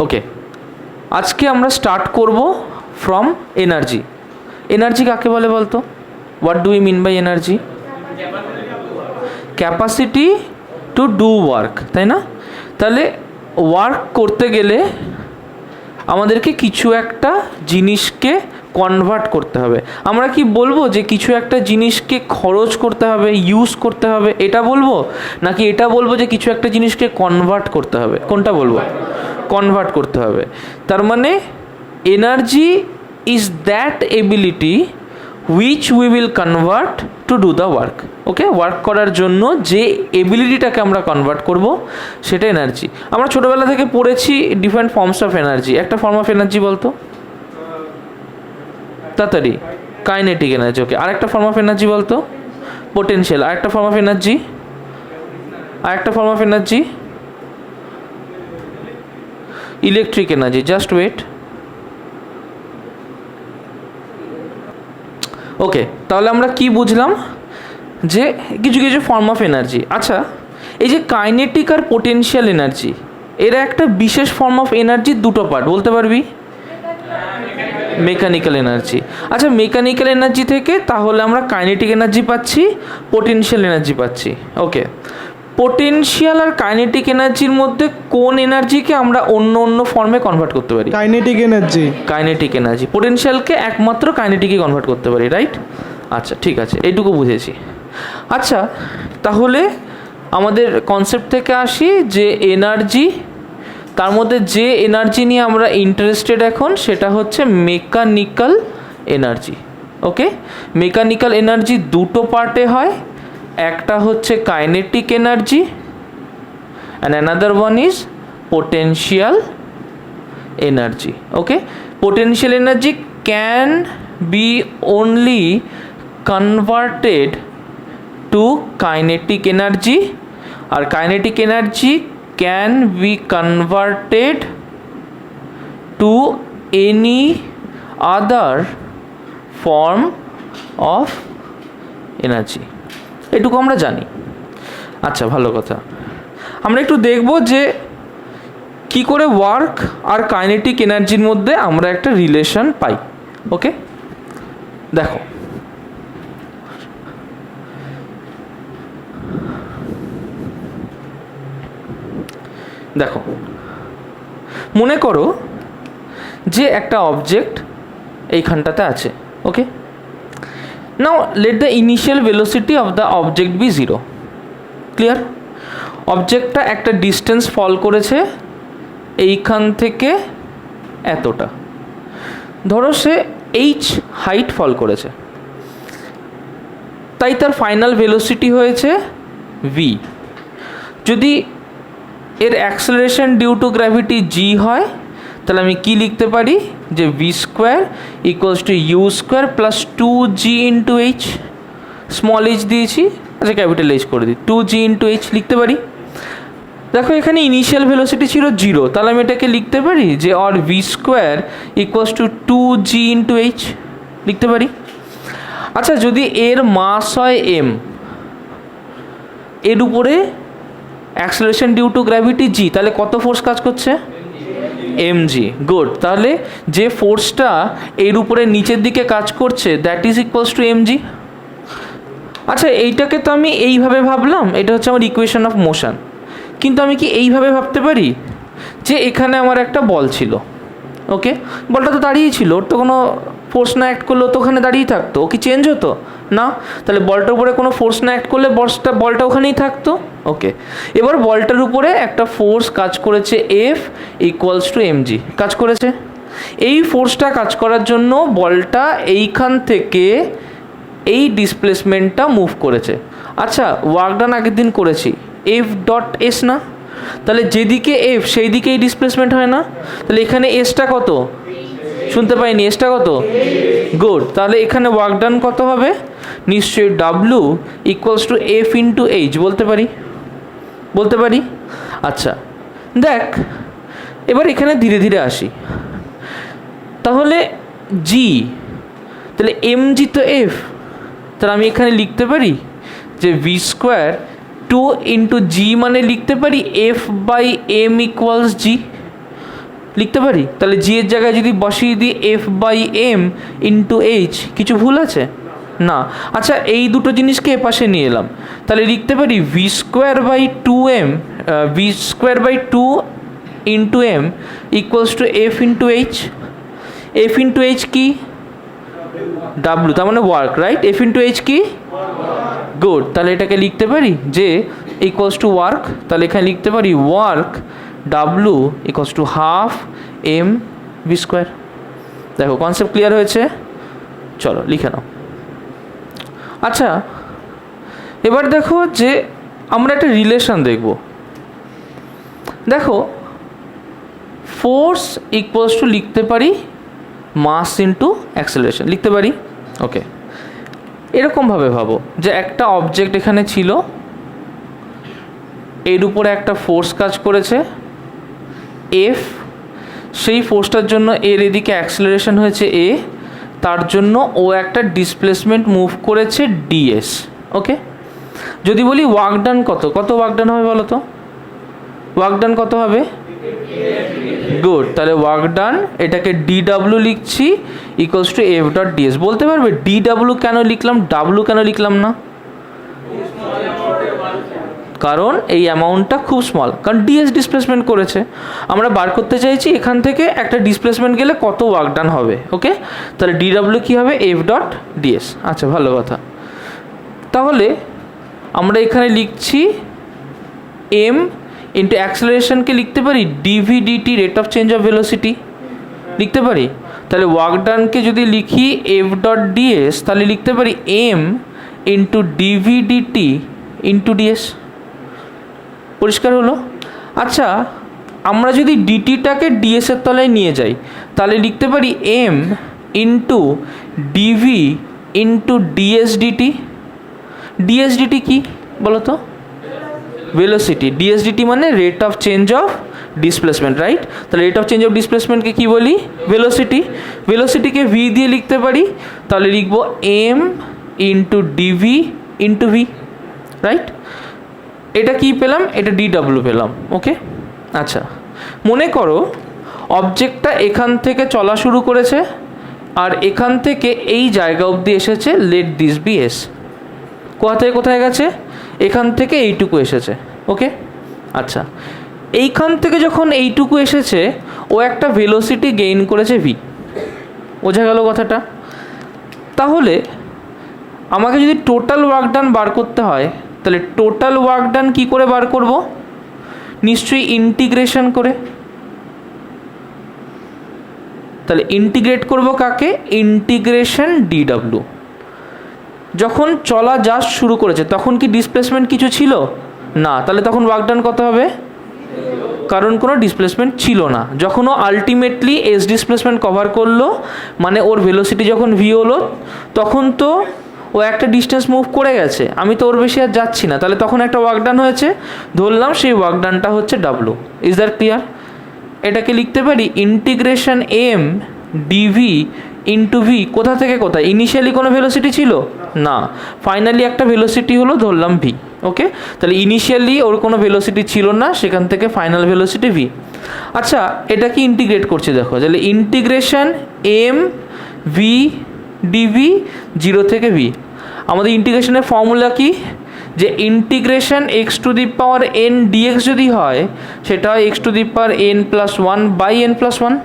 ওকে, আজকে আমরা স্টার্ট করব ফ্রম এনার্জি। এনার্জি কাকে বলে বলতো? What do you mean by energy? Capacity to do work, তাই না? তাহলে ওয়ার্ক করতে গেলে আমাদেরকে কিছু একটা জিনিসকে কনভার্ট করতে হবে। আমরা কি বলবো যে কিছু একটা জিনিসকে খরচ করতে হবে, ইউজ করতে হবে, এটা বলবো? নাকি এটা বলবো যে কিছু একটা জিনিসকে কনভার্ট করতে হবে? কোনটা বলবো? কনভার্ট করতে হবে। তার মানে energy is that ability which we will convert to do the work. Okay, work করার জন্য যে এবিলিটিটাকে আমরা কনভার্ট করব সেটা এনার্জি। আমরা ছোটোবেলা থেকে পড়েছি ডিফারেন্ট ফর্মস অফ এনার্জি। একটা ফর্ম অফ এনার্জি বলতো তাড়াতাড়ি। Kinetic energy. ওকে, আরেকটা ফর্ম অফ এনার্জি বলতো? পোটেনশিয়াল। আরেকটা ফর্ম অফ এনার্জি? আরেকটা form of energy electric energy. Just wait. Okay, তাহলে আমরা কি বুঝলাম? যে কিছু কিছু ফর্ম অফ এনার্জি। আচ্ছা, এই যে কাইনেটিক আর পোটেনশিয়াল এনার্জি, এরা একটা বিশেষ ফর্ম অফ এনার্জির দুটো পার্ট, বলতে পারবি? Mechanical energy. আচ্ছা, মেকানিক্যাল এনার্জি থেকে তাহলে আমরা কাইনেটিক এনার্জি পাচ্ছি, পোটেনশিয়াল এনার্জি পাচ্ছি। ওকে, পোটেনশিয়াল আর কাইনেটিক এনার্জির মধ্যে কোন এনার্জিকে আমরা অন্য অন্য ফর্মে কনভার্ট করতে পারি? Kinetic energy. Kinetic energy. পোটেনশিয়ালকে একমাত্র কাইনেটিকে কনভার্ট করতে পারি, রাইট? আচ্ছা, ঠিক আছে, এইটুকু বুঝেছি। আচ্ছা, তাহলে আমাদের কনসেপ্ট থেকে আসি যে এনার্জি, তার মধ্যে যে এনার্জি নিয়ে আমরা ইন্টারেস্টেড এখন সেটা হচ্ছে মেকানিক্যাল এনার্জি। ওকে, মেকানিক্যাল এনার্জি দুটো পার্টে হয়, একটা হচ্ছে kinetic energy and another one is potential energy. Okay, potential energy can be only converted to kinetic energy or kinetic energy can be converted to any other form of energy। এটুকু আমরা জানি। আচ্ছা, ভালো কথা। আমরা একটু দেখব যে কি করে ওয়ার্ক আর কাইনেটিক এনার্জির মধ্যে আমরা একটা রিলেশন পাই। ওকে, দেখো, দেখো, মনে করো যে একটা অবজেক্ট এইখানটাতে আছে। Okay, now let the initial velocity of the object be 0। Clear? অবজেক্টটা একটা ডিস্টেন্স ফল করেছে এইখান থেকে এতটা, ধরো সে এইচ হাইট ফল করেছে, তাই তার ফাইনাল ভেলোসিটি হয়েছে ভি। যদি এর acceleration due to gravity g হয়, তাহলে আমি কি লিখতে পারি? যে V square equals to you square plus 2g into h. Small h দিয়েছি, আচ্ছা ক্যাপিটাল এইচ করে দিই, 2g ইন্টু এইচ লিখতে পারি। দেখো, এখানে ইনিশিয়াল ভেলোসিটি ছিল 0, তাহলে আমি এটাকে লিখতে পারি যে or V square equals two 2g into H লিখতে পারি। আচ্ছা, যদি এর মাস হয় এম, এর উপরে অ্যাক্সেলারেশন ডিউ টু গ্র্যাভিটি জি, তাহলে কত ফোর্স কাজ করছে? mg। গুড, তাহলে যে ফোর্সটা এর উপরে নিচের দিকে কাজ করছে that is equals to mg। আচ্ছা, এইটাকে তো আমি এইভাবে ভাবলাম, এটা হচ্ছে আমার ইকুয়েশন অফ মোশন। কিন্তু আমি কি এইভাবে ভাবতে পারি যে এখানে আমার একটা বল ছিল, ওকে, বলটা তো দাঁড়িয়েই ছিল, ওর তো কোনো ফোর্স না অ্যাক্ট করলেও তো ওখানে দাঁড়িয়েই থাকতো, ও কি চেঞ্জ হতো না? তাহলে বলটার উপরে কোনো ফোর্স না অ্যাক্ট করলে বলটা ওখানেই থাকতো। ওকে, এবার বলটার উপরে একটা ফোর্স কাজ করেছে এফ ইকুয়ালস টু এমজি কাজ করেছে। এই ফোর্সটা কাজ করার জন্য বলটা এইখান থেকে এই ডিসপ্লেসমেন্টটা মুভ করেছে। আচ্ছা, ওয়ার্ক ডান আগের দিন করেছি এফ ডট এস না? তাহলে যেদিকে এফ সেই দিকে এই ডিসপ্লেসমেন্ট হয় না? তাহলে এখানে এসটা কত? শুনতে পাইনি, এসটা কত? গুড, তাহলে এখানে ওয়ার্ক ডান কত হবে? নিশ্চয়ই W equals to F into H বলতে পারি, বলতে পারি। আচ্ছা, দেখ, এবার এখানে ধীরে ধীরে আসি। তাহলে জি, তাহলে এম জি তো এফ, তাহলে আমি এখানে লিখতে পারি যে ভি স্কোয়ার 2 ইন্টু জি, মানে লিখতে পারি এফ বাই এম ইকুয়ালস জি। লিখতে পারি? তাহলে জি এর জায়গায় যদি বসিয়ে দিই F/m ইন্টু এইচ, কিছু ভুল আছে? না। আচ্ছা, এই দুটো জিনিসকে এপাশে নিয়ে এলাম, তাহলে লিখতে পারি v²/2m v²/2 into m equals to F into H. F into H কি? W, তার মানে work, right? F into H কি? গুড। তাহলে এটাকে লিখতে পারি যে ইকুয়ালস টু ওয়ার্ক, তাহলে এখানে লিখতে পারি work W equals to half m v²। দেখো কনসেপ্ট ক্লিয়ার হয়েছে? চলো লিখে নাও। আচ্ছা, এবার দেখো যে আমরা একটা রিলেশন দেখব। দেখো ফোর্স ইকুয়ালস টু লিখতে পারি মাস ইন্টু অ্যাক্সেলারেশন, লিখতে পারি। ওকে, এরকমভাবে ভাবো যে একটা অবজেক্ট এখানে ছিল, এর উপরে একটা ফোর্স কাজ করেছে F, সেই ফোর্সটার জন্য এর এদিকে অ্যাক্সেলারেশন হয়েছে a, তার জন্য ও একটা ডিসপ্লেসমেন্ট মুভ করেছে ds। ওকে, যদি বলি ওয়ার্ক ডান কত, কত ওয়ার্ক ডান হবে বলো তো? ওয়ার্ক ডান কত হবে? গুড। তাহলে ওয়ার্ক ডান এটাকে dw লিখছি equals to F dot ds। বলতে পারবে dw কেন লিখলাম, w কেন লিখলাম না? কারণ এই অ্যামাউন্টটা খুব স্মল, কারণ ds ডিসপ্লেসমেন্ট করেছে। আমরা বার করতে চাইছি এখান থেকে একটা ডিসপ্লেসমেন্ট গেলে কত ওয়ার্ক ডান হবে। ওকে, তাহলে dw কি হবে? F dot ds। আচ্ছা, ভালো কথা। তাহলে আমরা এখানে লিখছি m ইন্টু অ্যাক্সেলারেশনকে লিখতে পারি dv dt, rate of change of velocity, লিখতে পারি। তাহলে ওয়ার্ক ডানকে যদি লিখি F ডট ds, তাহলে লিখতে পারি m into dv dt into ds। পরিষ্কার হলো? আচ্ছা, আমরা যদি ডিটিটাকে ds এর তলায় নিয়ে যাই, তাহলে লিখতে পারি m into dv into ds dt। ds dt কি বলো তো? ভেলোসিটি। ds dt মানে rate of change of displacement, right? তাহলে রেট অফ চেঞ্জ অফ ডিসপ্লেসমেন্টকে কি বলি? ভেলোসিটি। ভেলোসিটিকে v দিয়ে লিখতে পারি, তাহলে লিখবো m into dv into v, right? এটা কি পেলাম? এটা dw পেলাম। ওকে, আচ্ছা, মনে করো অবজেক্টটা এখান থেকে চলা শুরু করেছে আর এখান থেকে এই জায়গা অবধি এসেছে, লেট দিস বি এস। কোথা থেকে কোথায় গেছে? এখান থেকে এইটুকু এসেছে। ওকে, আচ্ছা, এইখান থেকে যখন এইটুকু এসেছে ও একটা ভেলোসিটি গেইন করেছে v। বোঝা গেল কথাটা? তাহলে আমাকে যদি টোটাল ওয়ার্ক ডান বার করতে হয়, তাহলে টোটাল ওয়ার্ক ডান কী করে বার করব? নিশ্চয়ই ইন্টিগ্রেশন করে। তাহলে ইন্টিগ্রেট করব কাকে? Integration dw। যখন চলা জাস্ট শুরু করেছে তখন কি ডিসপ্লেসমেন্ট কিছু ছিল না? তাহলে তখন ওয়ার্ক ডান কত হবে? কারণ কোনো ডিসপ্লেসমেন্ট ছিল না। যখন ও আলটিমেটলি এস ডিসপ্লেসমেন্ট কভার করলো, মানে ওর ভেলোসিটি যখন v হলো, তখন তো ও একটা ডিস্টেন্স মুভ করে গেছে, আমি তো ওর বেশি আর যাচ্ছি না, তাহলে তখন একটা ওয়ার্ক ডান হয়েছে, ধরলাম সেই ওয়ার্ক ডানটা হচ্ছে w। Is that clear? এটাকে লিখতে পারি integration m dv into v। কোথা থেকে কোথায়? ইনিশিয়ালি কোনো ভেলোসিটি ছিল না, ফাইনালি একটা ভেলোসিটি হলো, ধরলাম v। ওকে, তাহলে ইনিশিয়ালি ওর কোনো ভেলোসিটি ছিল না, সেখান থেকে ফাইনাল ভেলোসিটি v। আচ্ছা, এটা কি ইন্টিগ্রেট করছে দেখো, তাহলে ইন্টিগ্রেশন m v dv 0 থেকে v। আমাদের ইন্টিগ্রেশনের ফর্মুলা কি? যে integration x to the power n dx যদি হয়, সেটা হয় x to the power n plus 1 by n plus 1,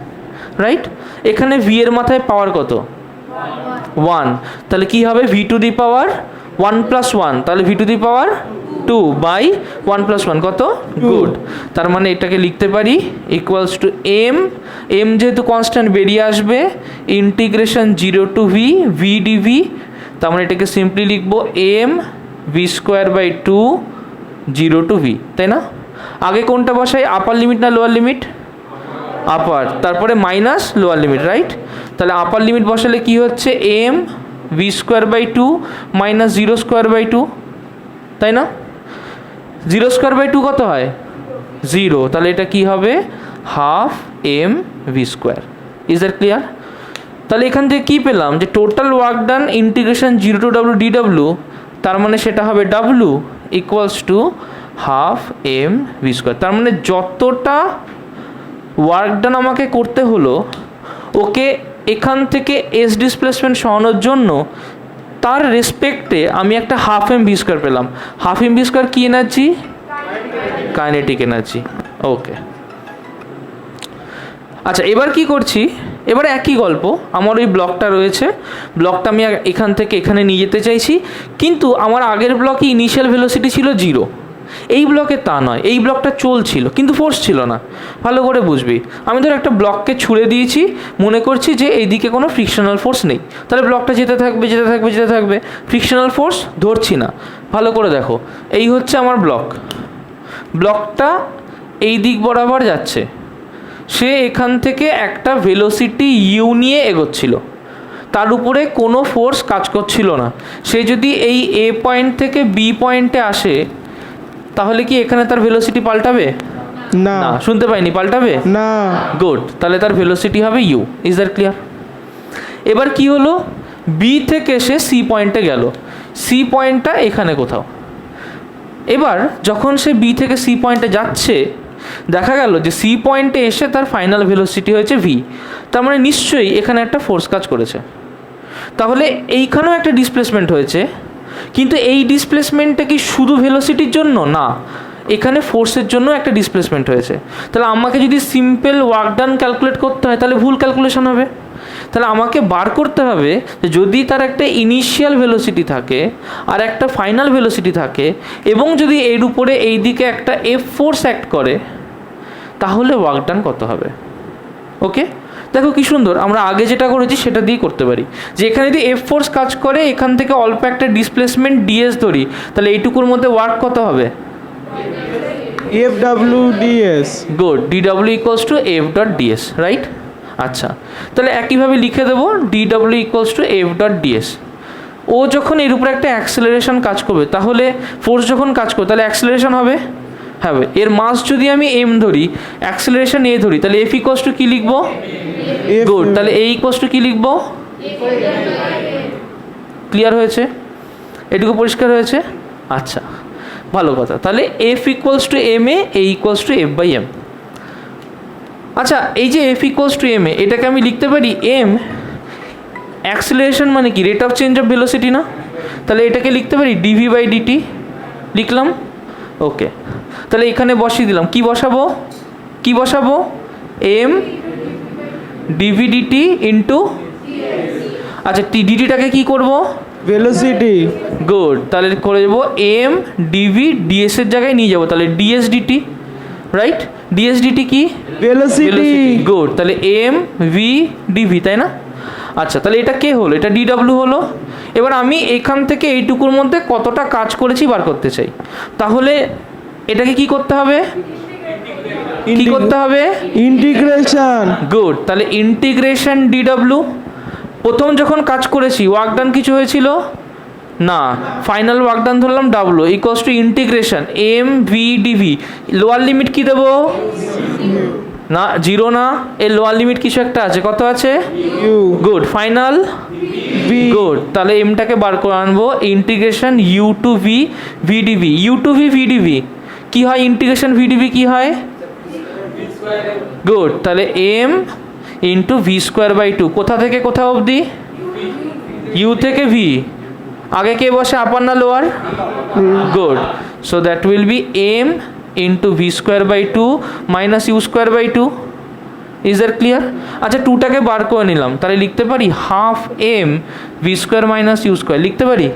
right? এখানে v এর মাথায় পাওয়ার কত? 1। তাহলে কি হবে? v to the power 1 plus 1, তাহলে v to the power 2 by 1 plus 1 কত? গুড। তার মানে এটাকে লিখতে পারি ইকুয়ালস টু m যেহেতু কনস্ট্যান্ট বেরিয়ে আসবে, integration 0 to v v dv। তার মানে এটাকে সিম্পলি লিখবো m v²/2 0 টু v, তাই না? আগে কোনটা বসাই? আপার লিমিট না লোয়ার লিমিট? আপার, তারপরে মাইনাস লোয়ার লিমিট, রাইট? তাহলে আপার লিমিট বসালে কি হচ্ছে? m v²/2 মাইনাস 0²/2, তাই না? 0²/2 কত হয়? 0। তাহলে এটা কি হবে? Half m v²। Is that clear? তাহলে এখান থেকে কী পেলাম? যে total work done integration 0 to w dw, তার মানে সেটা হবে w equals to half m v²। তার মানে যতটা ওয়ার্ক ডান আমাকে করতে হলো ওকে এখান থেকে এস ডিসপ্লেসমেন্ট সরানোর জন্য তার রেসপেক্টে আমি একটা হাফ এম ভি স্কোয়ার পেলাম। হাফ এম ভি স্কোয়ার কী এনার্জি? Kinetic energy. ওকে, আচ্ছা এবার কি করছি, এবার একই গল্প, আমার ওই ব্লকটা রয়েছে, ব্লকটা আমি এখান থেকে এখানে নিয়ে যেতে চাইছি, কিন্তু আমার আগের ব্লকে ইনিশিয়াল ভেলোসিটি ছিল 0, এই ব্লকে তা নয়, এই ব্লকটা চলছিল কিন্তু ফোর্স ছিল না। ভালো করে বুঝবি, আমি ধর একটা ব্লককে ছুঁড়ে দিয়েছি, মনে করছি যে এইদিকে কোনো ফ্রিকশনাল ফোর্স নেই, তাহলে ব্লকটা যেতে থাকবে যেতে থাকবে যেতে থাকবে, ফ্রিকশনাল ফোর্স ধরছি না। ভালো করে দেখো, এই হচ্ছে আমার ব্লক, ব্লকটা এই দিক বরাবর যাচ্ছে, সে এখান থেকে একটা ভেলোসিটি ইউ নিয়ে এগোচ্ছিল, তার উপরে কোনো ফোর্স কাজ করছিল না। সে যদি এই এ পয়েন্ট থেকে বি পয়েন্টে আসে তাহলে কি এখানে তার ভেলোসিটি পাল্টাবে? না। শুনতে পাইনি, পাল্টাবে না। গুড, তাহলে তার ভেলোসিটি হবে ইউ। Is that clear? এবার কি হলো, বি থেকে সে সি পয়েন্টে গেল, সি পয়েন্টটা এখানে কোথাও। এবার যখন সে বি থেকে সি পয়েন্টে যাচ্ছে দেখা গেল যে সি পয়েন্টে এসে তার ফাইনাল ভেলোসিটি হয়েছে ভি, তার মানে নিশ্চয়ই এখানে একটা ফোর্স কাজ করেছে। তাহলে এইখানেও একটা ডিসপ্লেসমেন্ট হয়েছে, কিন্তু এই ডিসপ্লেসমেন্টটা কি শুধু ভেলোসিটির জন্য? না, এখানে ফোর্সের জন্য একটা ডিসপ্লেসমেন্ট হয়েছে। তাহলে আমাকে যদি সিম্পল ওয়ার্ক ডান ক্যালকুলেট করতে হয় তাহলে ভুল ক্যালকুলেশন হবে। তাহলে আমাকে বার করতে হবে যে যদি তার একটা ইনিশিয়াল ভেলোসিটি থাকে আর একটা ফাইনাল ভেলোসিটি থাকে, এবং যদি এর উপরে এই দিকে একটা এফ ফোর্স অ্যাক্ট করে, তাহলে ওয়ার্ক ডান কত হবে। ওকে, দেখো কি সুন্দর, আমরা আগে যেটা করেছি সেটা দিয়ে করতে পারি, যে এখানে যদি এফ ফোর্স কাজ করে, এখান থেকে অল্প একটা ডিসপ্লেসমেন্ট ডিএস ধরি, তাহলে এইটুকুর মধ্যে ওয়ার্ক কত হবে? F W DS. Good, DW equals to F dot DS, right? আচ্ছা, তাহলে একইভাবে লিখে দেবো DW equals to F dot DS. ও যখন এর উপরে একটা অ্যাক্সেলারেশন কাজ করবে, তাহলে ফোর্স যখন কাজ করবে তাহলে অ্যাক্সেলারেশন হবে। হ্যাঁ, এর মাস যদি আমি এম ধরি, অ্যাক্সেলারেশন এ ধরি, তাহলে এফ ইকুয়ালস টু কী লিখবো? গুড, তাহলে এ ইকুয়ালস টু কী লিখবো? ক্লিয়ার হয়েছে? এটুকু পরিষ্কার হয়েছে? আচ্ছা, ভালো কথা। তাহলে f equals to m a equals to f by m. আচ্ছা, এই যে এফ ইকুয়ালস টু এম এটাকে আমি লিখতে পারি এম অ্যাক্সেলারেশন মানে কি? Rate of change of velocity না? তাহলে এটাকে লিখতে পারি ডিভি বাই ডিটি, লিখলাম। ওকে, তাহলে এখানে বসিয়ে দিলাম, কি বসাবো? কি বসাবো? এম ডিভি ডিটি ইন্টু, আচ্ছা ডিটিটাকে কি করব? ভেলোসিটি। গুড, তাহলে করে দেবো এম ডিভি ডিএস এর জায়গায় নিয়ে যাবো, তাহলে d s d t, right? D s d t কি? ভেলোসিটি। গুড, তাহলে এম ভি ডিভি, তাই না? আচ্ছা, তাহলে এটা কে হলো? এটা ডিডব্লিউ হলো। এবার আমি এখান থেকে এইটুকুর মধ্যে কতটা কাজ করেছি বার করতে চাই, তাহলে এটাকে কি করতে হবে? কি করতে হবে? ইন্টিগ্রেশন। গুড, তাহলে ইন্টিগ্রেশন ডিডব্লিউ। প্রথম যখন কাজ করেছি ওয়ার্ক ডান কিছু হয়েছিল না, ফাইনাল ওয়ার্ক ডান ধরলাম ডাব্লু equals to integration m v d v. Lower limit কি দেবো? না, 0 না, এর লোয়ার লিমিট কিছু একটা আছে, কত আছে? U. Good, final V. Good, তাহলে এমটাকে বার করে আনবো, integration U to V VDV. U to V VDV কী হয়? ইন্টিগ্রেশন ভিডিভি কী হয়? গুড, তাহলে M into V square by two. কোথা থেকে কোথা অবধি? ইউ থেকে ভি। আগে কে বসে, আপার না lower? Good, so that will be m into V square by two minus u square by two. Is that clear? আচ্ছা, টুটাকে বার করে নিলাম, তাহলে লিখতে পারি half M V square minus u square, লিখতে পারি।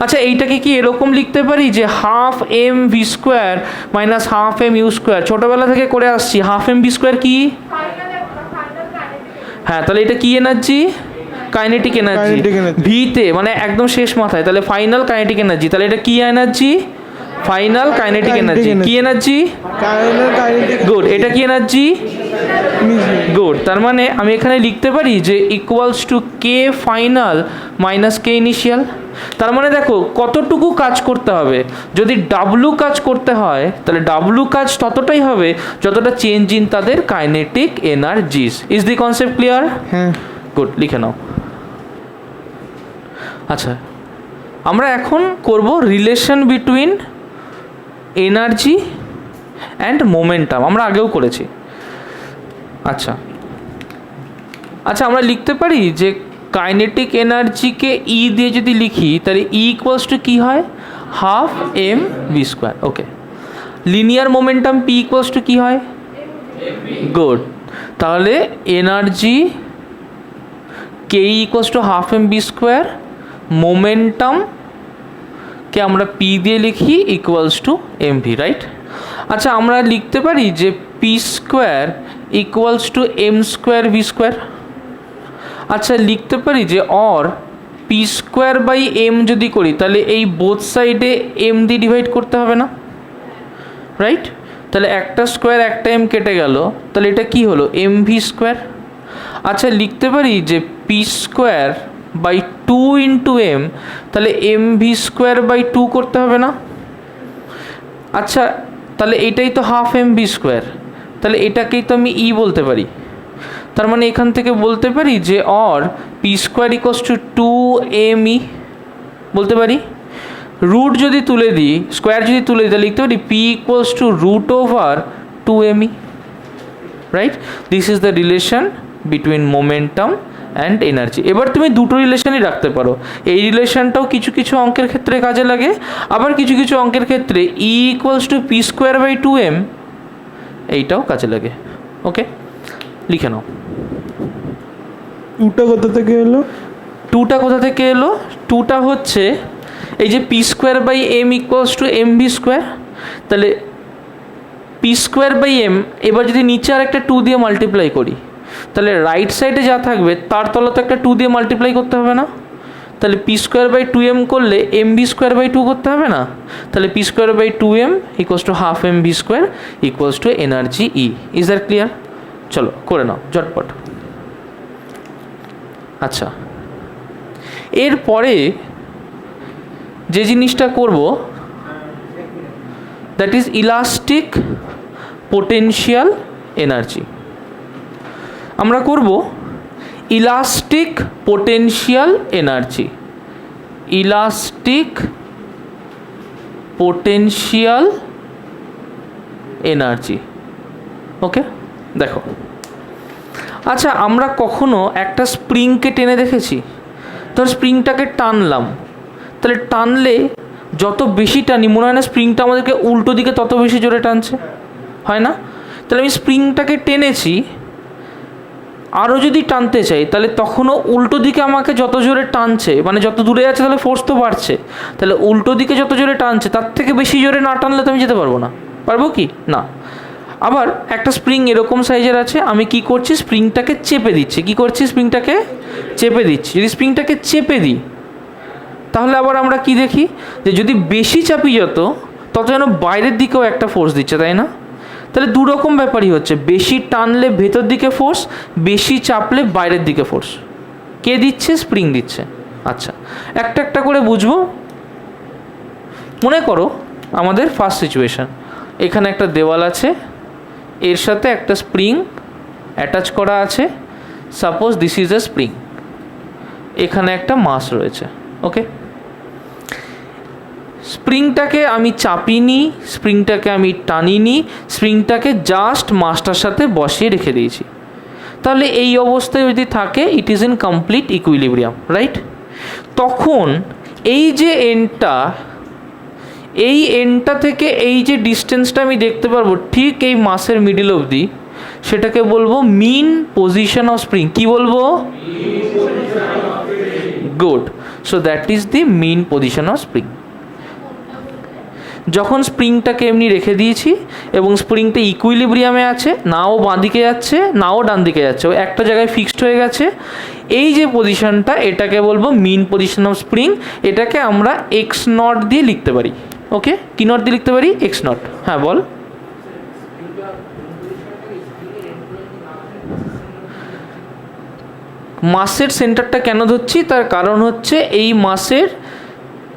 আচ্ছা, এইটাকে কি এরকম লিখতে পারি যে half M V square minus half M U square? ছোটোবেলা থেকে করে আসছি, হাফ এম ভি স্কোয়ার কি? হ্যাঁ, তাহলে এটা কি এনার্জি? Kinetic energy. ভিতে মানে একদম শেষ মাথায়, তাহলে ফাইনাল কাইনেটিক এনার্জি। তাহলে এটা কি এনার্জি? Final kinetic energy. কি এনার্জি? গুড, এটা কি এনার্জি? গুড, তার মানে আমি এখানে লিখতে পারি যে equals to K final minus K initial. তার মানে দেখো কতটুকু কাজ করতে হবে। যদি ডাব্লু কাজ করতে হয় তাহলে ডাব্লু কাজ ততটাই হবে যতটা চেঞ্জ ইন তাদের kinetic energies. Is the concept clear? হ্যাঁ। গুড, লিখে নাও। আচ্ছা, আমরা এখন করব relation between energy and momentum. আমরা আগেও করেছি। আচ্ছা আচ্ছা, আমরা লিখতে পারি যে কাইনেটিক এনার্জিকে ই দিয়ে যদি লিখি তাহলে ই ইকুয়ালস টু কী হয়, half M V square. Okay, linear momentum P equals to কী হয়, গুড। তাহলে এনার্জি কে equals to half M V square, মোমেন্টামকে আমরা পি দিয়ে লিখি equals to M V, right. আচ্ছা, আমরা লিখতে পারি যে P square equals to M square V square. আচ্ছা, লিখতে পারি যে or P square by M যদি করি তাহলে এই বোথ সাইডে এম দিয়ে ডিভাইড করতে হবে না, রাইট। তাহলে একটা স্কোয়ার একটা এম কেটে গেল, তাহলে এটা কি হলো, এম ভি স্কোয়ার। আচ্ছা, লিখতে পারি যে P square by two into M, তাহলে M V square by two করতে হবে না। আচ্ছা, তাহলে এটাই তো হাফ এম ভি স্কোয়ার, তাহলে এটাকেই তো আমি ই বলতে পারি। তার মানে এখান থেকে বলতে পারি যে or P square equals to two m e বলতে পারি। রুট যদি তুলে দিই, স্কোয়ার যদি তুলে দিই, তাহলে লিখতে পারি p equals to root over two m e, right. This is the relation between momentum and energy. এবার তুমি দুটো রিলেশনই রাখতে পারো। এই রিলেশনটাও কিছু কিছু অঙ্কের ক্ষেত্রে কাজে লাগে, আবার কিছু কিছু অঙ্কের ক্ষেত্রে e equals to p square by two m এইটাও কাজে লাগে। ওকে, লিখে নাও। টুটা কোথা থেকে এলো? টুটা কোথা থেকে এলো? টুটা হচ্ছে এই যে P square by M equals to M V square. তাহলে পি স্কোয়ার বাই এম, এবার যদি নিচে আর একটা টু দিয়ে মাল্টিপ্লাই করি, তাহলে রাইট সাইডে যা থাকবে তার তলাতে একটা টু দিয়ে মাল্টিপ্লাই করতে হবে না? তাহলে P square by two M করলে M V square by two করতে হবে না? তাহলে P square by two M equals to half M V square equals to energy E. Is that clear? চলো করে নাও ঝটপট। আচ্ছা, এরপরে যে জিনিসটা করব that is elastic potential energy. আমরা করব elastic potential energy, elastic potential energy. Okay, দেখো। আচ্ছা, আমরা কখনো একটা স্প্রিংকে টেনে দেখেছি? ধর স্প্রিংটাকে টানলাম, তাহলে টানলে যত বেশি টানি মনে হয় না স্প্রিংটা আমাদেরকে উল্টো দিকে তত বেশি জোরে টানছে, হয় না? তাহলে আমি স্প্রিংটাকে টেনেছি, আরও যদি টানতে চাই তাহলে তখনও উল্টো দিকে আমাকে যত জোরে টানছে, মানে যত দূরে যাচ্ছে তাহলে ফোর্স তো বাড়ছে, তাহলে উল্টো দিকে যত জোরে টানছে তার থেকে বেশি জোরে না টানলে তো আমি যেতে পারবো না। পারবো কি না? আবার একটা স্প্রিং এরকম সাইজের আছে, আমি কি করছি, স্প্রিংটাকে চেপে দিচ্ছি। কি করছি? স্প্রিংটাকে চেপে দিচ্ছি। যদি স্প্রিংটাকে চেপে দিই তাহলে আবার আমরা কি দেখি, যে যদি বেশি চাপি তত যেন বাইরের দিকেও একটা ফোর্স দিচ্ছে, তাই না? তাহলে দু রকম ব্যাপারই হচ্ছে, বেশি টানলে ভেতর দিকে ফোর্স, বেশি চাপলে বাইরের দিকে ফোর্স। কে দিচ্ছে? স্প্রিং দিচ্ছে। আচ্ছা, একটা একটা করে বুঝবো। মনে করো আমাদের ফার্স্ট সিচুয়েশান, এখানে একটা দেওয়াল আছে, এর সাথে একটা স্প্রিং অ্যাটাচ করা আছে। Suppose this is a spring, এখানে একটা মাস রয়েছে। ওকে, স্প্রিংটাকে আমি চাপিনি, স্প্রিংটাকে আমি টানিনি, স্প্রিংটাকে জাস্ট মাসটার সাথে বসিয়ে রেখে দিয়েছি। তাহলে এই অবস্থায় যদি থাকে it is in complete equilibrium, right. তখন এই যে এন্ডটা, এই এন্ডটা থেকে এই যে ডিস্টেন্সটা আমি দেখতে পারবো ঠিক এই মাসের মিডিল অবধি, সেটাকে বলবো মিন পজিশন অফ স্প্রিং। কি বলবো? Good. So that is the mean position of spring. যখন স্প্রিংটাকে এমনি রেখে দিয়েছি এবং স্প্রিংটা ইকুইলিব্রিয়ামে আছে, নাও বাঁ দিকে যাচ্ছে নাও ডান দিকে যাচ্ছে, ও একটা জায়গায় ফিক্সড হয়ে গেছে, এই যে পজিশনটা এটাকে বলবো মিন পজিশন অফ স্প্রিং। এটাকে আমরা এক্স নট দিয়ে লিখতে পারি। ওকে, কি নট দিয়ে লিখতে পারি? X not. হ্যাঁ বল। মাসের সেন্টারটা কেন ধরছি, তার কারণ হচ্ছে এই মাসের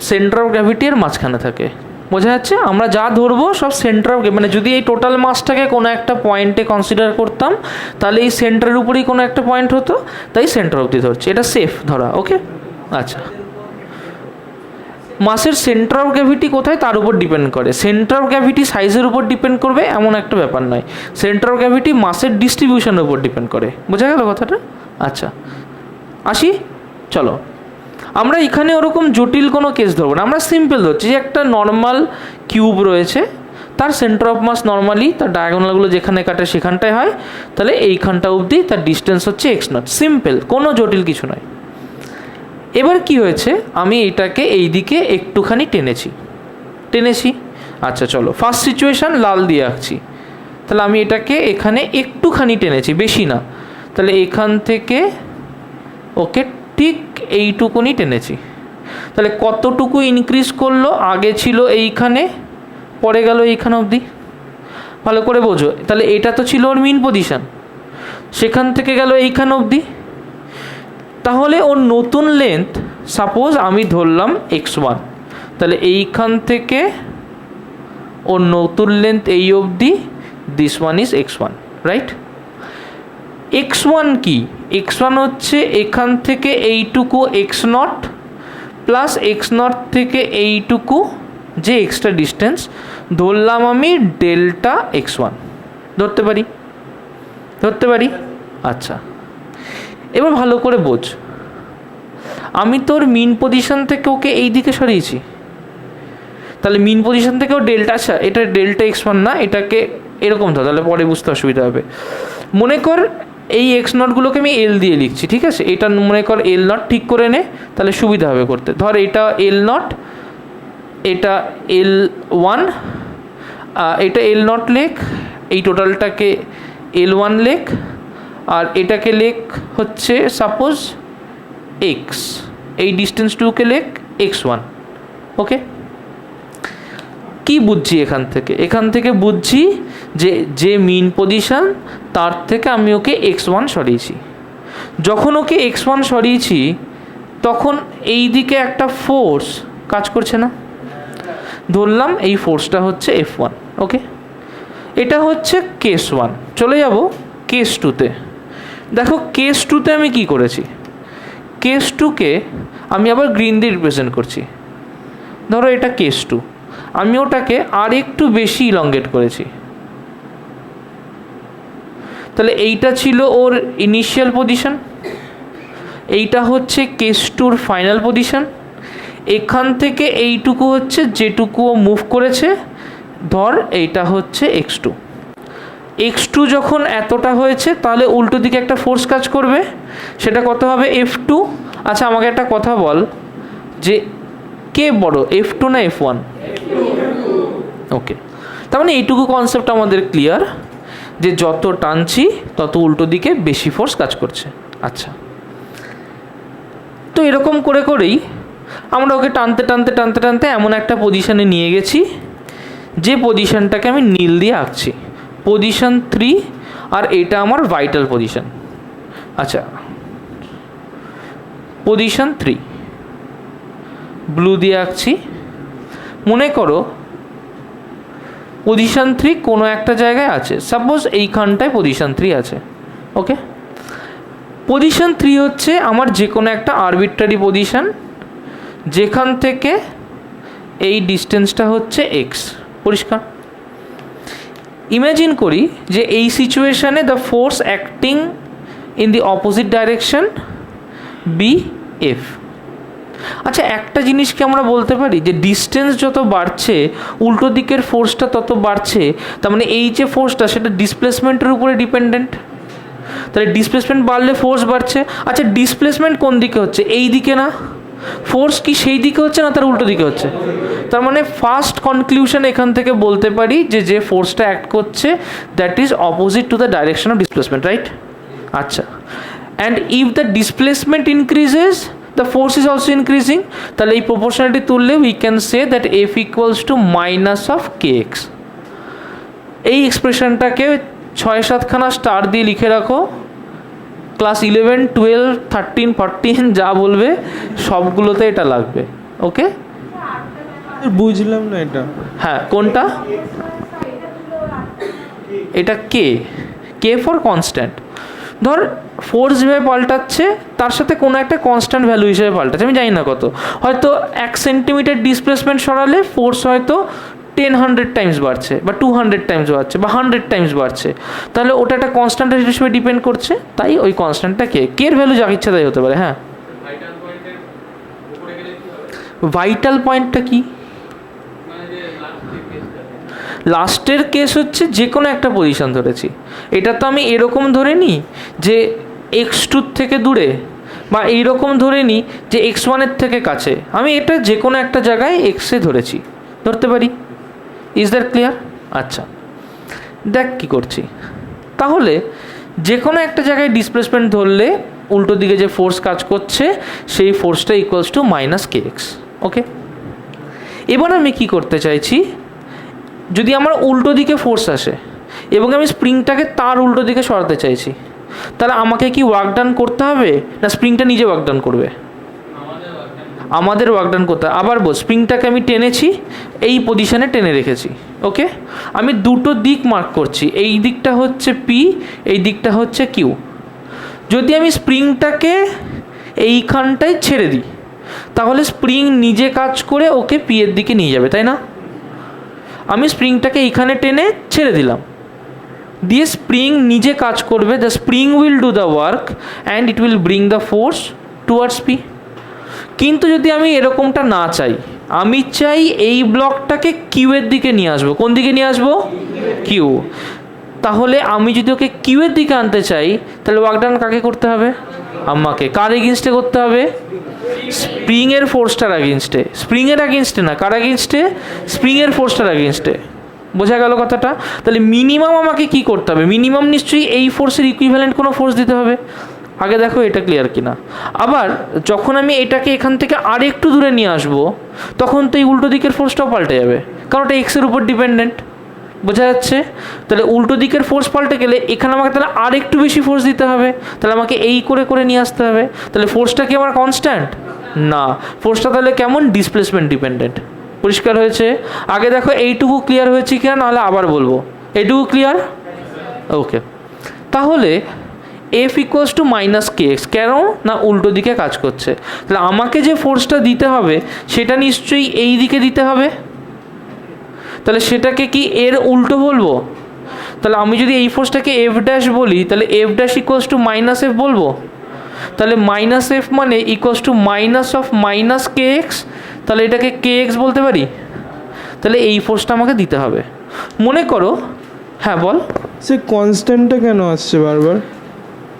সেন্টার অফ গ্র্যাভিটি এর মাঝখানে থাকে। বোঝা যাচ্ছে? আমরা যা ধরবো সব সেন্টার অফ, মানে যদি এই টোটাল মাসটাকে কোনো একটা পয়েন্টে কনসিডার করতাম তাহলে এই সেন্টারের উপরেই কোনো একটা পয়েন্ট হতো, তাই সেন্টার অবধি ধরছি। এটা সেফ ধরা। ওকে, আচ্ছা মাসের সেন্টার অফ গ্র্যাভিটি কোথায় তার উপর ডিপেন্ড করে। সেন্টার অফ গ্র্যাভিটি সাইজের উপর ডিপেন্ড করবে এমন একটা ব্যাপার নয়, সেন্টার অফ গ্র্যাভিটি মাসের ডিস্ট্রিবিউশনের উপর ডিপেন্ড করে। বোঝা গেল কথাটা? আচ্ছা আসি, চলো আমরা এখানে ওরকম জটিল কোনো কেস ধরবো না, আমরা সিম্পল ধরছি যে একটা নর্মাল কিউব রয়েছে, তার সেন্টার অফ মাস নর্মালি তার ডায়াগোনালগুলো যেখানে কাটে সেখানটায় হয়, তাহলে এইখানটা অবধি তার ডিস্টেন্স হচ্ছে এক্স নট। সিম্পল, কোনো জটিল কিছু নয়। এবার কি হয়েছে, আমি এইটাকে এই দিকে একটুখানি টেনেছি। আচ্ছা চলো ফার্স্ট সিচুয়েশান লাল দিয়ে আঁকছি, তাহলে আমি এটাকে এখানে একটুখানি টেনেছি, বেশি না, তাহলে এখান থেকে ওকে ঠিক এইটুকুনি টেনেছি। তাহলে কতটুকু ইনক্রিজ করলো, আগে ছিল এইখানে, পরে গেল এইখানে অবধি। ভালো করে বোঝো, তাহলে এটা তো ছিল ওর মিন পজিশন, সেখান থেকে গেল এইখান অবধি। তাহলে ওর নতুন লেন্থ সাপোজ আমি ধরলাম x1, তাহলে এইখান থেকে ওর নতুন লেন্থ এই অবধি, this one is x1, right? x1 কি? x1 হচ্ছে এখান থেকে এইটুকু x0 প্লাস x0 থেকে এইটুকু যে এক্সট্রা ডিস্টেন্স ধরলাম আমি ডেল্টা x1, ধরতে পারি। আচ্ছা এবার ভালো করে বোঝ, আমি তোর মিন পজিশন থেকে ওকে এই দিকে সরিয়েছি, তাহলে মিন পজিশন থেকে ও ডেল্টা, আচ্ছা এটা ডেল্টা x1 না, এটাকে এরকম ধর, তাহলে পরে বুঝতে অসুবিধা হবে। মনে কর এই এক্স নটগুলোকে আমি এল দিয়ে লিখছি, ঠিক আছে? এটা মনে কর এল নট, ঠিক করে নে, তাহলে সুবিধা হবে করতে। ধর এটা এল নট, এটা এল ওয়ান, এটা এল নট লেখ, এই টোটালটাকে এল ওয়ান লেখ, আর এটাকে লেখ হচ্ছে সাপোজ এক্স, এই ডিস্টেন্স টুকে লেখ x1। ওকে, কি বুঝছি এখান থেকে বুঝছি যে মিন পজিশন তার থেকে আমি ওকে x1 সরিয়েছি। যখন ওকে x1 সরিয়েছি তখন এই দিকে একটা ফোর্স কাজ করছে না, ধরলাম এই ফোর্সটা হচ্ছে F1। ওকে, এটা হচ্ছে কেস 1। চলে যাব কেস 2তে। দেখো কেস 2তে আমি কি করেছি, কেস 2কে আমি আবার গ্রিন দিয়ে রিপ্রেজেন্ট করছি। ধরো এটা কেস 2, আমি ওটাকে আর একটু বেশি ইলংগেট করেছি, তাহলে এইটা ছিল ওর ইনিশিয়াল পজিশন, এইটা হচ্ছে কেস 2র ফাইনাল পজিশন। এখান থেকে এইটুকু হচ্ছে যেটুকু ও মুভ করেছে, ধর এইটা হচ্ছে x2 যখন এতটা হয়েছে তাহলে উল্টো দিকে একটা ফোর্স কাজ করবে, সেটা কত হবে F2। আচ্ছা আমাকে একটা কথা বল, যে কে বড় F2 না F1? ওকে, তার মানে এইটুকু কনসেপ্ট আমাদের ক্লিয়ার, যে যত টানছি তত উল্টো দিকে বেশি ফোর্স কাজ করছে। আচ্ছা, তো এরকম করেই আমরা ওকে টানতে এমন একটা পজিশনে নিয়ে গেছি, যে পজিশনটাকে আমি নীল দিয়ে আঁকছি, পজিশন 3, আর এটা আমার ভাইটাল পজিশন। আচ্ছা, পজিশন 3 ব্লু দিয়ে আঁকছি। মনে করো পজিশন 3 কোনো একটা জায়গায় আছে, সাপোজ এইখানটায় পজিশন 3 আছে। ওকে, পজিশন 3 হচ্ছে আমার যে কোনো একটা আরবিট্রারি পজিশন, যেখান থেকে এই ডিস্টেন্সটা হচ্ছে এক্স। পরিষ্কার? ইমাজিন করি যে এই সিচুয়েশানে the force acting in the opposite direction be F. আচ্ছা, একটা জিনিসকে আমরা বলতে পারি যে ডিস্টেন্স যত বাড়ছে উল্টো দিকের ফোর্সটা তত বাড়ছে, তার মানে এই যে ফোর্সটা সেটা ডিসপ্লেসমেন্টের উপরে ডিপেন্ডেন্ট, তাহলে ডিসপ্লেসমেন্ট বাড়লে ফোর্স বাড়ছে। আচ্ছা, ডিসপ্লেসমেন্ট কোন দিকে হচ্ছে? এই দিকে না? ফোর্স কি সেই দিকে হচ্ছে না তার উল্টো দিকে হচ্ছে? তার মানে ফার্স্ট কনক্লুশন এখান থেকে বলতে পারি যে ফোর্সটা অ্যাক্ট করছে that is opposite to the direction of displacement, right? আচ্ছা, and if the displacement increases the force is also increasing, তাহলে এই প্রপোর্শনালিটি তুললে we can say that F equals to minus of K X. এই এক্সপ্রেশনটাকে 6-7খানা star দিয়ে লিখে রাখো, class 11, 12, 13, 14 যা বলবে সবগুলোতে এটা লাগবে। ওকে, বুঝলাম না এটা। হ্যাঁ, কোনটা? এটা কে ফর কনস্ট্যান্ট। ধর ফোর্স যেভাবে পাল্টাচ্ছে তার সাথে কোনো একটা কনস্ট্যান্ট ভ্যালু হিসেবে পাল্টাচ্ছে, আমি জানি না কত, হয়তো 1 সেন্টিমিটার ডিসপ্লেসমেন্ট সরালে ফোর্স হয়তো 100 টাইমস বাড়ছে বা 200 টাইমস বাড়ছে বা 100 টাইমস বাড়ছে, তাহলে ওটা একটা কনস্ট্যান্ট হিসেবে ডিপেন্ড করছে, তাই ওই কনস্ট্যান্টটা কে এর ভ্যালু যা ইচ্ছা তাই হতে পারে। হ্যাঁ, ভাইটাল পয়েন্টটা কি? লাস্টের কেস হচ্ছে যে কোনো একটা পজিশন ধরেছি, এটা তো আমি এরকম ধরে নিই যে x2 থেকে দূরে, বা এইরকম ধরে নিই যে x1-এর থেকে কাছে, আমি এটা যে কোনো একটা জায়গায় x-এ ধরেছি, ধরতে পারি। Is that clear? আচ্ছা, দেখ কি করছি। তাহলে যে কোনো একটা জায়গায় ডিসপ্লেসমেন্ট ধরলে উল্টো দিকে যে ফোর্স কাজ করছে সেই ফোর্সটা ইকুয়ালস টু মাইনাস kx। ওকে, এবার আমি কি করতে চাইছি, যদি আমার উল্টো দিকে ফোর্স আসে এবং আমি স্প্রিংটাকে তার উল্টো দিকে সরাতে চাইছি, তাহলে আমাকে কি ওয়ার্ক ডান করতে হবে না স্প্রিংটা নিজে ওয়ার্ক ডান করবে? আমাদের ওয়ার্ক ডান করতে হবে। আবার বল, স্প্রিংটাকে আমি টেনেছি, এই পজিশনে টেনে রেখেছি। ওকে, আমি দুটো দিক মার্ক করছি, এই দিকটা হচ্ছে পি, এই দিকটা হচ্ছে কিউ। যদি আমি স্প্রিংটাকে এইখানটায় ছেড়ে দিই তাহলে স্প্রিং নিজে কাজ করে ওকে পি এর দিকে নিয়ে যাবে, তাই না? আমি স্প্রিংটাকে এইখানে টেনে ছেড়ে দিলাম, দিয়ে স্প্রিং নিজে কাজ করবে, the spring will do the work and it will bring the force towards P. কিন্তু যদি আমি এরকমটা না চাই, আমি চাই এই ব্লকটাকে কিউ এর দিকে নিয়ে আসবো। কোন দিকে নিয়ে আসবো? কিউ। তাহলে আমি যদি ওকে কিউ এর দিকে আনতে চাই তাহলে ওয়ার্কডান কাকে করতে হবে? আমাকে। কার এগেনস্টে করতে হবে? স্প্রিংয়ের ফোর্সটার এগেনস্টে। স্প্রিংয়ের এগেনস্টে না, কার এগেনস্টে? স্প্রিংয়ের ফোর্সটার এগেনস্টে। বোঝা গেল কথাটা? তাহলে মিনিমাম আমাকে কি করতে হবে? মিনিমাম নিশ্চয়ই এই ফোর্সের ইকুইভ্যালেন্ট কোনো ফোর্স দিতে হবে। আগে দেখো এটা ক্লিয়ার কিনা। আবার যখন আমি এটাকে এখান থেকে আর একটু দূরে নিয়ে আসবো তখন তো এই উল্টো দিকের ফোর্সটাও পাল্টে যাবে, কারণ ওটা এক্সের উপর ডিপেন্ডেন্ট। বোঝা যাচ্ছে? তাহলে উল্টো দিকের ফোর্স পাল্টে গেলে এখানে আমাকে তাহলে আর একটু বেশি ফোর্স দিতে হবে, তাহলে আমাকে এই করে করে নিয়ে আসতে হবে। তাহলে ফোর্সটা কি আমার কনস্ট্যান্ট? না, ফোর্সটা তাহলে কেমন? Displacement dependent. পরিষ্কার হয়েছে? আগে দেখো এইটুকু ক্লিয়ার হয়েছে কিনা, নাহলে আবার বলবো। এইটুকু ক্লিয়ার? ওকে, তাহলে f equals to minus kx, কেন না উল্টো দিকে কাজ করছে। তাহলে আমাকে যে ফোর্সটা দিতে হবে সেটা নিশ্চয়ই এই দিকে দিতে হবে, তাহলে সেটাকে কি এর উল্টো বলবো? তাহলে আমি যদি এই ফোর্সটাকে এফ ড্যাশ বলি তাহলে F dash equals to minus F বলবো। তাহলে মাইনাস এফ মানে equals to minus of minus kx, তাহলে এটাকে kx বলতে পারি। তাহলে এই ফোর্সটা আমাকে দিতে হবে। মনে করো, হ্যাঁ বল। সে কনস্ট্যান্টটা কেন আসছে বারবার?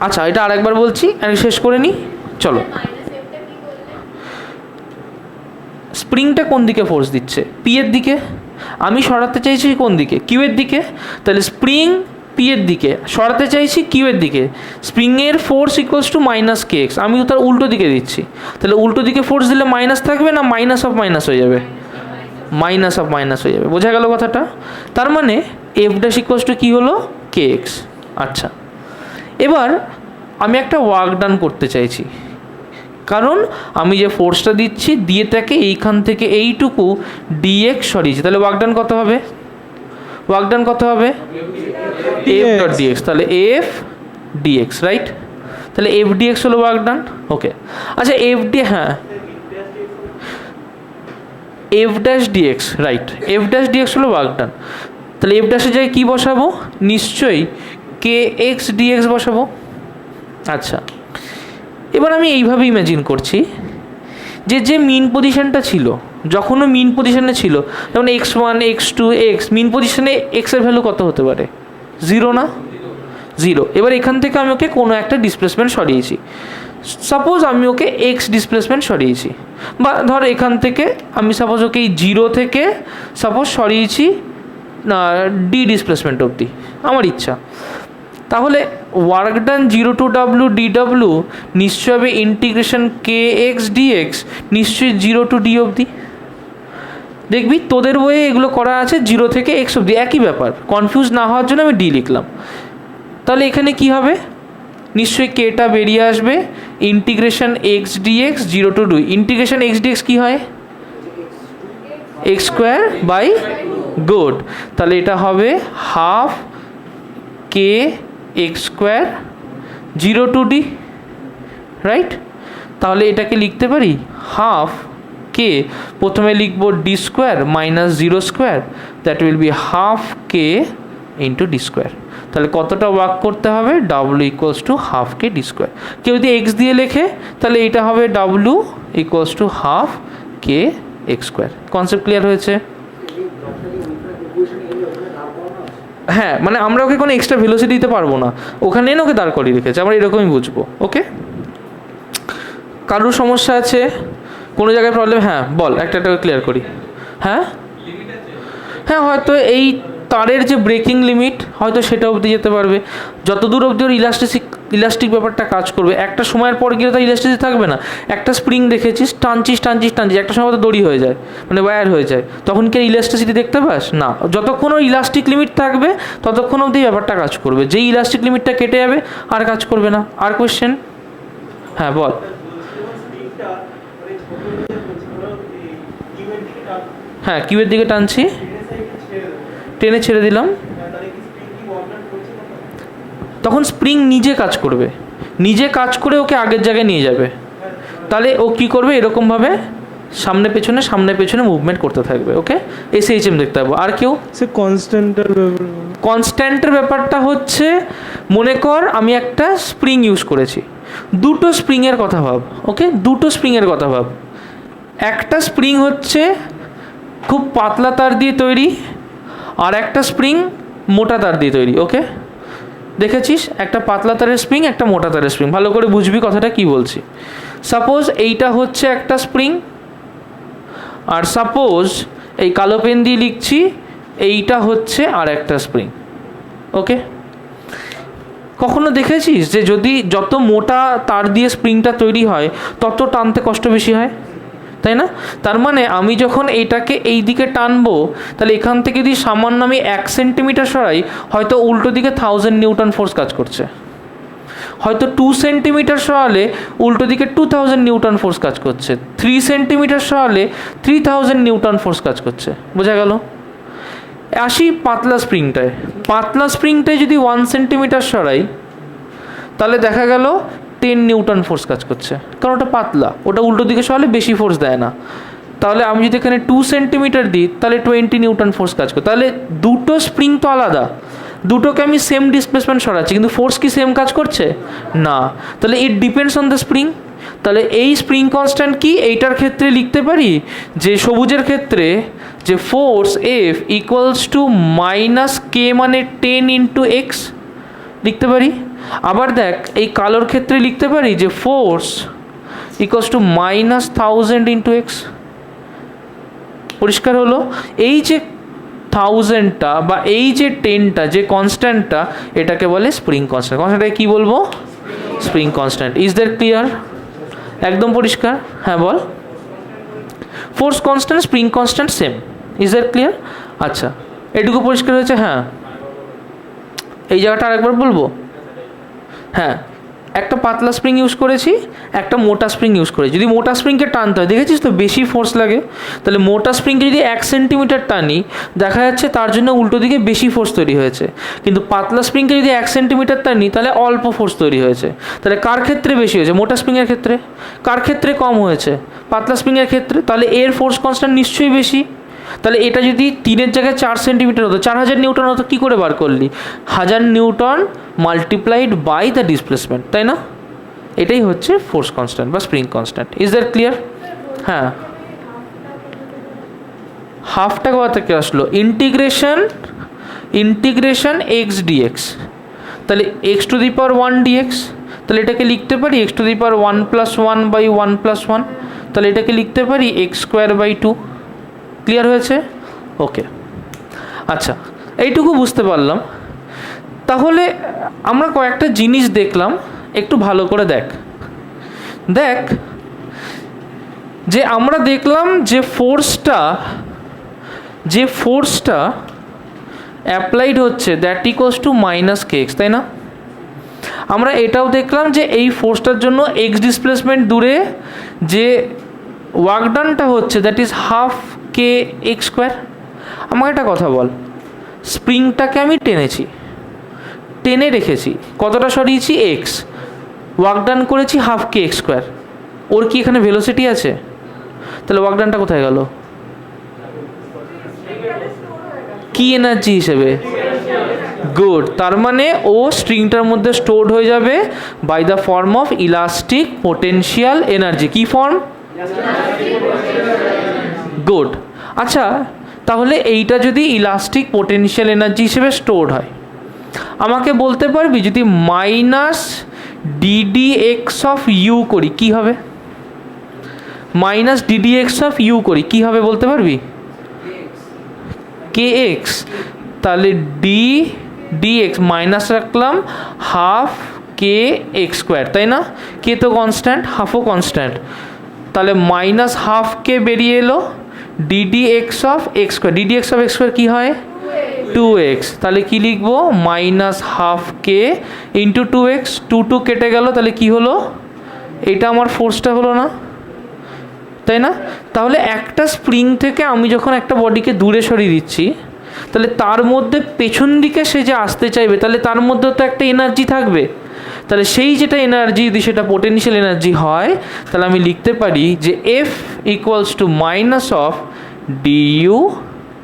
আচ্ছা, এটা আরেকবার বলছি, আমি শেষ করে নিই, চলো। স্প্রিংটা কোন দিকে ফোর্স দিচ্ছে? পি এর দিকে। আমি সরাতে চাইছি কোন দিকে? কিউ এর দিকে। তাহলে স্প্রিং পি এর দিকে, সরাতে চাইছি কিউ এর দিকে। স্প্রিংয়ের force equals to minus kx, আমি তো তার উল্টো দিকে দিচ্ছি। তাহলে উল্টো দিকে ফোর্স দিলে মাইনাস থাকবে না মাইনাস অফ মাইনাস হয়ে যাবে? মাইনাস অফ মাইনাস হয়ে যাবে। বোঝা গেল কথাটা? তার মানে এফ ড্যাশ ইকুয়ালস টু কী হলো? kx। আচ্ছা, এবার আমি একটা ওয়ার্ক ডান করতে চাইছি, কারণ আমি যে ফোর্সটা দিচ্ছি দিয়ে তাকে এইখান থেকে এইটুকু ডিএক্স সরিয়েছি। তাহলে ওয়ার্ক ডান কত হবে? ওয়ার্ক ডান কত হবে? F dot DX. তাহলে এফ ডিএক্স, রাইট? তাহলে এফ ডিএক্স হলো ওয়ার্ক ডান। ওকে, আচ্ছা এফ ডি, হ্যাঁ F dash DX, right, F dash DX হলো ওয়ার্ক ডান। তাহলে এফ ড্যাশের জায়গায় কী বসাবো? নিশ্চয়ই কে এক্স ডিএক্স বসাবো। আচ্ছা, এবার আমি এইভাবে ইমাজিন করছি যে যে মিন পজিশনটা ছিল, যখনও মিন পজিশনে ছিল, যেমন x1 x2 x, মিন পজিশনে এক্সের ভ্যালু কত হতে পারে? 0 না? 0। এবার এখান থেকে আমি ওকে কোনো একটা ডিসপ্লেসমেন্ট সরিয়েছি, সাপোজ আমি ওকে এক্স ডিসপ্লেসমেন্ট সরিয়েছি, বা ধর এখান থেকে আমি সাপোজ ওকে এই 0 থেকে সাপোজ সরিয়েছি ডি ডিসপ্লেসমেন্ট অবধি, আমার ইচ্ছা। তাহলে work done 0 to W DW নিশ্চয় হবে ইন্টিগ্রেশন কে এক্স ডিএক্স, নিশ্চয়ই 0 টু ডি অবধি। দেখবি তোদের বইয়ে এগুলো করা আছে 0 থেকে এক্স অবধি, একই ব্যাপার। কনফিউজ না হওয়ার জন্য আমি ডি লিখলাম। তাহলে এখানে কি হবে? নিশ্চয়ই কেটা বেরিয়ে আসবে, integration X DX 0 to D. Integration X DX কী হয়? এক্স স্কোয়ার বাই, গুড, তাহলে এটা হবে half K X square, 0 to D, right? তাহলে এটাকে লিখতে পারি হাফ কে, প্রথমে লিখব D square minus 0 square, that will be half K into D square. তাহলে কতটা ওয়ার্ক করতে হবে? W equals to half K D square. কেউ যদি এক্স দিয়ে লেখে তাহলে এটা হবে W equals to half K X square. Concept clear হয়েছে? হ্যাঁ, মানে আমরা ওকে কোনো এক্সট্রা ভেলোসিটি দিতে পারবো না, ওখানে এনে ওকে দাঁড় করিয়ে রেখেছে, আমরা এরকমই বুঝবো। ওকে, কারোর সমস্যা আছে কোনো জায়গায় প্রবলেম? হ্যাঁ বল, একটা একটা ক্লিয়ার করি। হ্যাঁ হ্যাঁ, হয়তো এই তারের যে ব্রেকিং লিমিট হয়তো সেটা অবধি যেতে পারবে, যত দূর অবধি ওর ইলাস্টিক ব্যাপারটা কাজ করবে। একটা সময়ের পর গেলে তো ইলাস্টিসিটি থাকবে না। একটা স্প্রিং দেখেছিস, টানছিস একটা সময় তো দড়ি হয়ে যায়, মানে ওয়্যার হয়ে যায়, তখন কি ইলাস্টিসিটি দেখতে পাস না? যতক্ষণ ওর ইলাস্টিক লিমিট থাকবে ততক্ষণ অবধি ব্যাপারটা কাজ করবে, যেই ইলাস্টিক লিমিটটা কেটে যাবে আর কাজ করবে না। আর কোয়েশ্চেন? হ্যাঁ বল। হ্যাঁ, কিউয়ের দিকে টানছি, টেনে ছেড়ে দিলাম, তখন স্প্রিং নিজে কাজ করবে, নিজে কাজ করে ওকে আগের জায়গায় নিয়ে যাবে। তাহলে ও কি করবে? এরকমভাবে সামনে পেছনে মুভমেন্ট করতে থাকবে। ওকে, এসএইচএম দেখতে পাবো। আর কেউ? সে কনস্ট্যান্টের ব্যাপারটা হচ্ছে, মনে কর আমি একটা স্প্রিং ইউজ করেছি, দুটো স্প্রিংয়ের কথা ভাব। ওকে, দুটো স্প্রিংয়ের কথা ভাব। একটা স্প্রিং হচ্ছে খুব পাতলা তার দিয়ে তৈরি, আর একটা স্প্রিং মোটা তার দিয়ে তৈরি। ওকে, দেখেছিস একটা পাতলা তারের স্প্রিং, একটা মোটা তারের স্প্রিং, ভালো করে বুঝবি কথাটা কি বলছি। সাপোজ এইটা হচ্ছে একটা স্প্রিং, আর সাপোজ এই কালো পেন দিয়ে লিখছি এইটা হচ্ছে আর একটা স্প্রিং। ওকে, কখনো দেখেছিস যে যদি যত মোটা তার দিয়ে স্প্রিংটা তৈরি হয় তত টানতে কষ্ট বেশি হয়, তাই না? তার মানে আমি যখন এইটাকে এই দিকে টানবো, তাহলে এখান থেকে যদি সামান্য আমি 1 সেন্টিমিটার সরাই, হয়তো উল্টো দিকে 1000 নিউটন ফোর্স কাজ করছে। হয়তো 2 সেন্টিমিটার সরালে উল্টো দিকে 2000 নিউটন ফোর্স কাজ করছে। 3 সেন্টিমিটার সরালে 3000 নিউটন ফোর্স কাজ করছে। বোঝা গেল? আসি পাতলা স্প্রিংটায় যদি 1 সেন্টিমিটার সরাই, তাহলে দেখা গেল 10 নিউটন ফোর্স কাজ করছে, কারণ ওটা পাতলা, ওটা উল্টো দিকে সরালে বেশি ফোর্স দেয় না। তাহলে আমি যদি এখানে 2 সেন্টিমিটার দিই তাহলে 20 নিউটন ফোর্স কাজ করে। তাহলে দুটো স্প্রিং তো আলাদা, দুটোকে আমি সেম ডিসপ্লেসমেন্ট সরাচ্ছি, কিন্তু ফোর্স কি সেম কাজ করছে না। তাহলে it depends on the spring. তাহলে এই স্প্রিং কনস্ট্যান্ট কি? এইটার ক্ষেত্রে লিখতে পারি যে সবুজের ক্ষেত্রে যে force F equals to minus K, মানে 10 ইন্টু এক্স লিখতে পারি। আবার দেখ এই কালোর ক্ষেত্রে লিখতে পারি যে force equals to minus 1000 into x. পরিষ্কার হলো? এই যে 1000টা বা এই যে 10টা যে কনস্ট্যান্টটা, এটাকে বলে স্প্রিং কনস্ট্যান্ট। কনস্ট্যান্টটাকে কী বলবো? Spring constant. Is that clear? একদম পরিষ্কার? হ্যাঁ বল। Force constant, spring constant same. Is that clear? আচ্ছা, এটুকু পরিষ্কার হয়েছে? হ্যাঁ, এই জায়গাটা আরেকবার বলবো। হ্যাঁ, একটা পাতলা স্প্রিং ইউজ করেছি, একটা মোটা স্প্রিং ইউজ করেছি। যদি মোটা স্প্রিংকে টানতে হয়, দেখেছিস তো বেশি ফোর্স লাগে। তাহলে মোটা স্প্রিংকে যদি 1 সেন্টিমিটার টানি, দেখা যাচ্ছে তার জন্য উল্টো দিকে বেশি ফোর্স তৈরি হয়েছে। কিন্তু পাতলা স্প্রিংকে যদি 1 সেন্টিমিটার টানি, তাহলে অল্প ফোর্স তৈরি হয়েছে। তাহলে কার ক্ষেত্রে বেশি হয়েছে? মোটা স্প্রিংয়ের ক্ষেত্রে। কার ক্ষেত্রে কম হয়েছে? পাতলা স্প্রিংয়ের ক্ষেত্রে। তাহলে এর ফোর্স কনস্ট্যান্ট নিশ্চয়ই বেশি। তাহলে এটা যদি 3-এর জায়গায় 4 সেন্টিমিটার হতো, 4000 নিউটন হতো, কী করে বার করলি? 1000 newton multiplied by the displacement, তাই না? এটাই হচ্ছে ফোর্স কনস্ট্যান্ট বা spring constant. Is that clear? হ্যাঁ, হাফটা কোথা থেকে আসলো? Integration X DX. তাহলে এক্স টু দি পাওয়ার 1 ডিএক্স, তাহলে এটাকে লিখতে পারি X to the power 1 + 1 by 1 + 1। তাহলে এটাকে লিখতে পারি এক্স স্কোয়ার বাই 2। ক্লিয়ার হয়েছে? ওকে, আচ্ছা, এইটুকু বুঝতে পারলাম। তাহলে আমরা কয়েকটা জিনিস দেখলাম, একটু ভালো করে দেখ যে আমরা দেখলাম যে ফোর্সটা অ্যাপ্লাইড হচ্ছে that equals to minus K x, তাই না? আমরা এটাও দেখলাম যে এই ফোর্সটার জন্য এক্স ডিসপ্লেসমেন্ট দূরে যে ওয়ার্ক ডানটা হচ্ছে that is half K X square. আমাকে একটা কথা বল, স্প্রিংটাকে আমি টেনে রেখেছি, কতটা সরিয়েছি? এক্স। ওয়ার্ক ডান করেছি হাফ কে এক্স স্কোয়ার, ওর কি এখানে ভেলোসিটি আছে? তাহলে ওয়ার্ক ডানটা কোথায় গেল? কি এনার্জি হিসেবে? গুড, তার মানে ও স্ট্রিংটার মধ্যে স্টোরড হয়ে যাবে by the form of elastic potential energy. কি ফর্ম? গুড। আচ্ছা, তাহলে এইটা যদি ইলাস্টিক পোটেনশিয়াল এনার্জি হিসেবে স্টোরড হয়, আমাকে বলতে পারবি যদি minus DD X of U করি কি হবে? Minus DD X of U করি কি হবে বলতে পারবি? K X. তাহলে ডি ডি এক্স মাইনাস রাখলাম হাফ কে এক্স স্কোয়ার, তাই না? কে তো কনস্ট্যান্ট, হাফও কনস্ট্যান্ট, তাহলে মাইনাস হাফ কে বেরিয়ে এলো, DD X of X square. DD X of X square কী হয়? 2x। তাহলে কি লিখবো? Minus half K into 2x। 2 কেটে গেল, তাহলে কি হলো? এটা আমার ফোর্সটা হলো না, তাই না? তাহলে একটা স্প্রিং থেকে আমি যখন একটা বডিকে দূরে সরিয়ে দিচ্ছি, তাহলে তার মধ্যে পেছন দিকে সে যে আসতে চাইবে, তাহলে তার মধ্যে তো একটা এনার্জি থাকবে। তাহলে সেই যেটা এনার্জি, যদি সেটা পোটেনশিয়াল এনার্জি হয়, তাহলে আমি লিখতে পারি যে F equals to minus of DU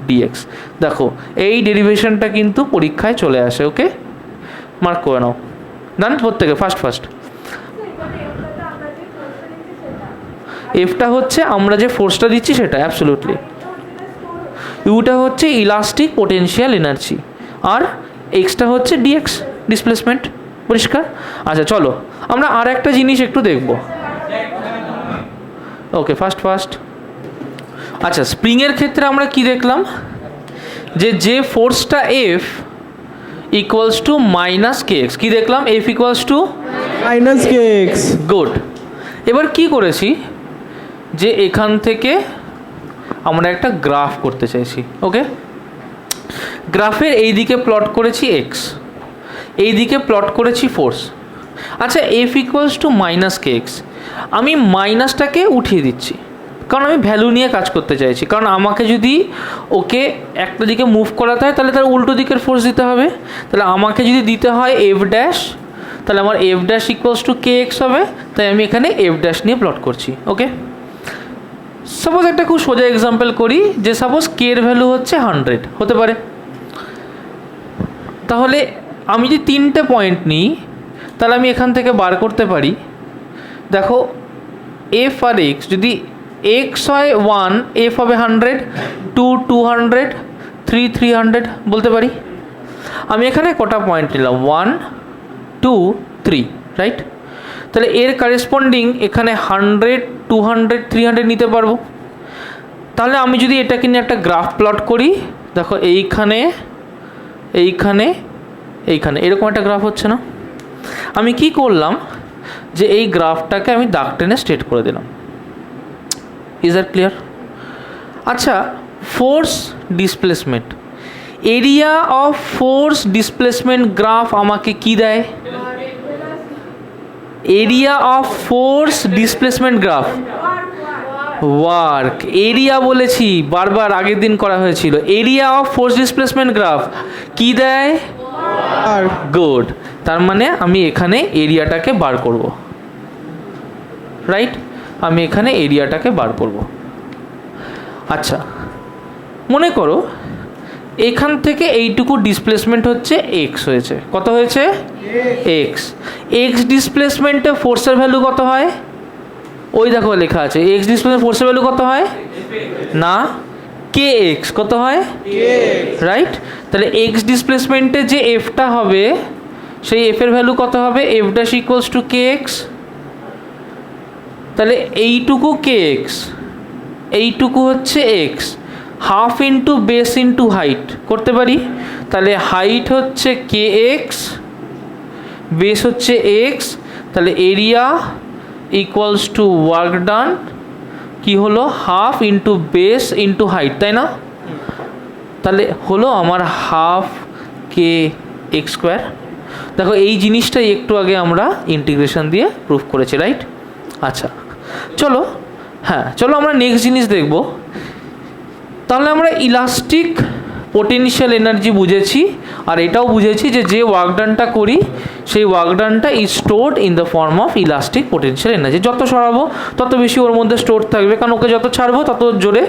DX. দেখো এই ডেরিভেশনটা কিন্তু পরীক্ষায় চলে আসে। ওকে, মার্ক করে নাও। ডান, প্রত্যেকে ফার্স্ট। এফটা হচ্ছে আমরা যে ফোর্সটা দিচ্ছি সেটা, অ্যাবসলিউটলি। ইউটা হচ্ছে ইলাস্টিক পোটেনশিয়াল এনার্জি, আর এক্সটা হচ্ছে ডিএক্স, ডিসপ্লেসমেন্ট। পরিষ্কার? আচ্ছা চলো আমরা আর একটা জিনিস একটু দেখব। Okay, first. আচ্ছা, স্প্রিংয়ের ক্ষেত্রে আমরা কি দেখলাম? যে ফোর্সটা F equals to minus K X. কী দেখলাম? F equals to minus K X. Good. এবার কি করেছি, যে এখান থেকে আমরা একটা গ্রাফ করতে চাইছি। ওকে, গ্রাফের এই দিকে প্লট করেছি এক্স, এই দিকে প্লট করেছি ফোর্স। আচ্ছা, F equals to minus K x, আমি মাইনাসটাকে উঠিয়ে দিচ্ছি, কারণ আমি ভ্যালু নিয়ে কাজ করতে চাইছি। কারণ আমাকে যদি ওকে একটা দিকে মুভ করাতে হয়, তাহলে তার উল্টো দিকের ফোর্স দিতে হবে। তাহলে আমাকে যদি দিতে হয় এফ ড্যাশ, তাহলে আমার F dash equals to K x হবে। তাই আমি এখানে এফ ড্যাশ নিয়ে প্লট করছি। ওকে, সাপোজ একটা খুব সোজা এক্সাম্পল করি, যে সাপোজ কে এর ভ্যালু হচ্ছে 100 হতে পারে। তাহলে আমি যদি 3টে পয়েন্ট নিই, তাহলে আমি এখান থেকে বার করতে পারি, দেখো এফ আর এক্স, যদি এক্স হয় 1, এফ হবে 100, 2 200, 3 300 বলতে পারি। আমি এখানে কটা পয়েন্ট নিলাম? 1 2 3, রাইট? তাহলে এর কারেসপন্ডিং এখানে 100 200 300 নিতে পারবো। তাহলে আমি যদি এটাকে নিয়ে একটা গ্রাফ প্লট করি, দেখো এইখানে এইখানে এইখানে এরকম একটা গ্রাফ হচ্ছে না? আমি কি করলাম, যে এই গ্রাফটাকে আমি দাগ টেনে স্ট্রেট করে দিলাম। Is that clear? আচ্ছা, force displacement, area of force displacement graph আমাকে কি দেয়? Area of force displacement graph, work. Area বলেছি বারবার, আগের দিন করা হয়েছিল। Area of force displacement graph কি দেয়? গুড। তার মানে আমি এখানে এরিয়াটাকে বার করব, রাইট? আমি এখানে এরিয়াটাকে বার করব। আচ্ছা, মনে করো এখান থেকে এইটুকু ডিসপ্লেসমেন্ট হচ্ছে এক্স হয়েছে। কত হয়েছে? এক্স। এক্স ডিসপ্লেসমেন্টে ফোর্সের ভ্যালু কত হয়? ওই দেখো লেখা আছে, এক্স ডিসপ্লেসমেন্ট ফোর্সের ভ্যালু কত হয়? না, কে এক্স কত হয়? রাইট? তাহলে এক্স ডিসপ্লেসমেন্টে যে এফটা হবে, সেই এফের ভ্যালু কত হবে? F dash equals to K X. তাহলে এইটুকু কে এক্স, এইটুকু হচ্ছে x, half into base into height করতে পারি। তাহলে হাইট হচ্ছে কে এক্স, বেস হচ্ছে এক্স, তাহলে এরিয়া ইকুয়ালস টু ওয়ার্ক ডান কি হলো? Half into base into height, তাই না? তাহলে হলো আমার হাফ কে এক্স স্কোয়ার। দেখো এই জিনিসটাই একটু আগে আমরা ইন্টিগ্রেশন দিয়ে প্রুফ করেছি, রাইট? আচ্ছা চলো, চলো আমরা নেক্সট জিনিস দেখব। তাহলে আমরা ইলাস্টিক পোটেনশিয়াল এনার্জি বুঝেছি, আর এটাও বুঝেছি যে ওয়ার্ক ডানটা করি সেই ওয়ার্ক ডানটা is stored in the form of elastic potential energy. যত সরাবো তত বেশি ওর মধ্যে স্টোর থাকবে, কারণ ওকে যত ছাড়বো তত জোরে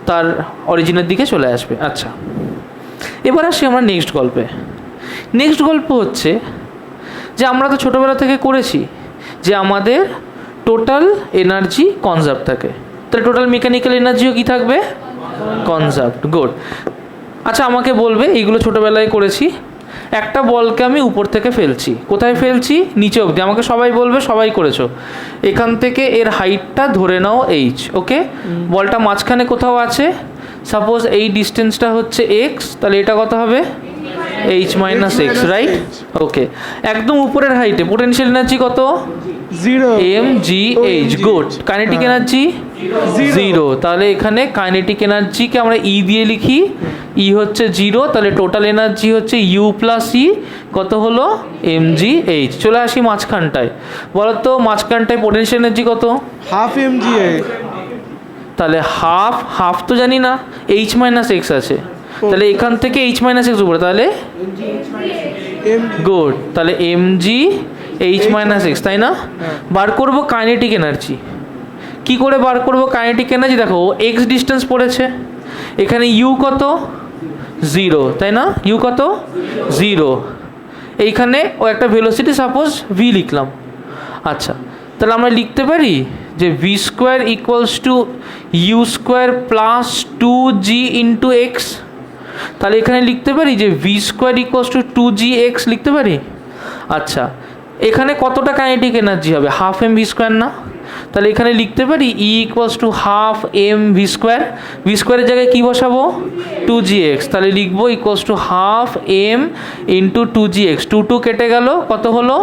তার অরিজিনের দিকে চলে আসবে। আচ্ছা, এবার আসি আমরা নেক্সট গল্পে। নেক্সট গল্প হচ্ছে যে আমরা তো ছোটোবেলা থেকে করেছি যে আমাদের টোটাল এনার্জি কনজার্ভ থাকে, তাহলে টোটাল মেকানিক্যাল এনার্জিও কী থাকবে? কনজার্ভড। গুড। আচ্ছা, আমাকে বলবে, এইগুলো ছোটোবেলায় করেছি, একটা বলকে আমি উপর থেকে ফেলছি, কোথায় ফেলছি? নিচে অবধি। আমাকে সবাই বলবে সবাই করেছো, এখান থেকে এর হাইটটা ধরে নাও এইচ। ওকে, বলটা মাঝখানে কোথাও আছে, সাপোজ এই ডিস্টেন্সটা হচ্ছে এক্স, তাহলে এটা কত হবে? H minus X, right? Okay, একদম উপরের হাইটে পোটেনশিয়াল এনার্জি কত? 0 M G H. Good. Kinetic energy 0, তাহলে এখানে কাইনেটিক এনার্জিকে আমরা ই দিয়ে লিখি, ই হচ্ছে 0, তাহলে টোটাল এনার্জি হচ্ছে ইউ প্লাস ই, কত হলো? M G H. চলে আসি মাঝখানটায়, বলো তো মাঝখানটায় পোটেনশিয়াল এনার্জি কত? Half mga। তাহলে হাফ তো জানি না, এইচ মাইনাস এক্স আছে, তাহলে এখান থেকে এইচ মাইনাস এক্স উপরে, তাহলে গুড, তাহলে M G H minus X, তাই না? বার করবো কাইনেটিক এনার্জি। কি করে বার করবো কাইনেটিক এনার্জি? দেখো, এক্স ডিস্টেন্স পড়েছে, এখানে ইউ কত? 0, তাই না? ইউ কত? 0। এইখানে ও একটা ভেলোসিটি সাপোজ ভি লিখলাম। আচ্ছা, তাহলে আমরা লিখতে পারি যে V square equals to you square plus 2g into X. তাহলে এখানে লিখতে পারি যে V square equals two 2gx লিখতে পারি। আচ্ছা, এখানে কতটা কাইনেটিক এনার্জি হবে? হাফ এম ভি স্কোয়ার না? তাহলে এখানে লিখতে পারি E equals to half M V square. V স্কোয়ারের জায়গায় কী বসাবো? 2gx। তাহলে লিখবো equals to half M into 2gx। 2 কেটে গেল, কত হলো?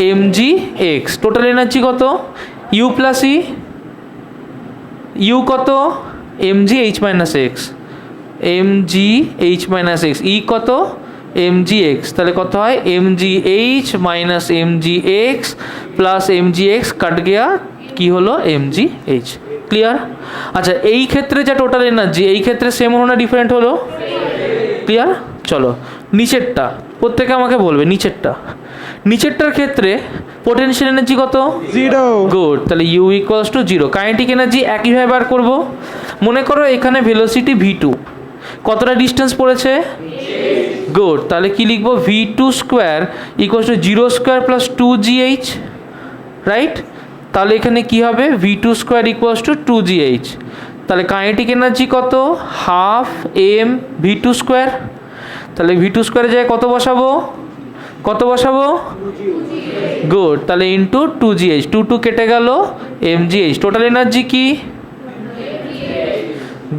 M G X. Total energy কত? ইউ প্লাস ই, ইউ কত? M G H minus X, M G H minus X. E কত? M G X. তাহলে কত হয়? M G H minus M G X plus M G X cut গিয়া কী হলো? M G H. Clear? আচ্ছা, এই ক্ষেত্রে যা টোটাল এনার্জি, এই ক্ষেত্রে সেম হলো না ডিফারেন্ট হলো? ক্লিয়ার? চলো নিচেরটা, প্রত্যেকে আমাকে বলবে নিচেরটার ক্ষেত্রে পোটেনশিয়াল এনার্জি কত? 0। গুড, তাহলে U equals to 0। Kinetic energy একইভাবে বার করবো। মনে করো এখানে ভেলোসিটি v2, কতটা ডিস্টেন্স পড়েছে? গুড, তাহলে কি লিখবো? v2 square equals to 0 square plus 2gh, right? তাহলে এখানে কি হবে? v2 square equals to 2gh। তাহলে কাইনেটিক এনার্জি কত? Half M v2 square. তাহলে v2 স্কোয়ারের জায়গায় কত বসাবো? গুড, তাহলে ইন্টু 2gh। 2 কেটে গেল, mgh। টোটাল এনার্জি কি?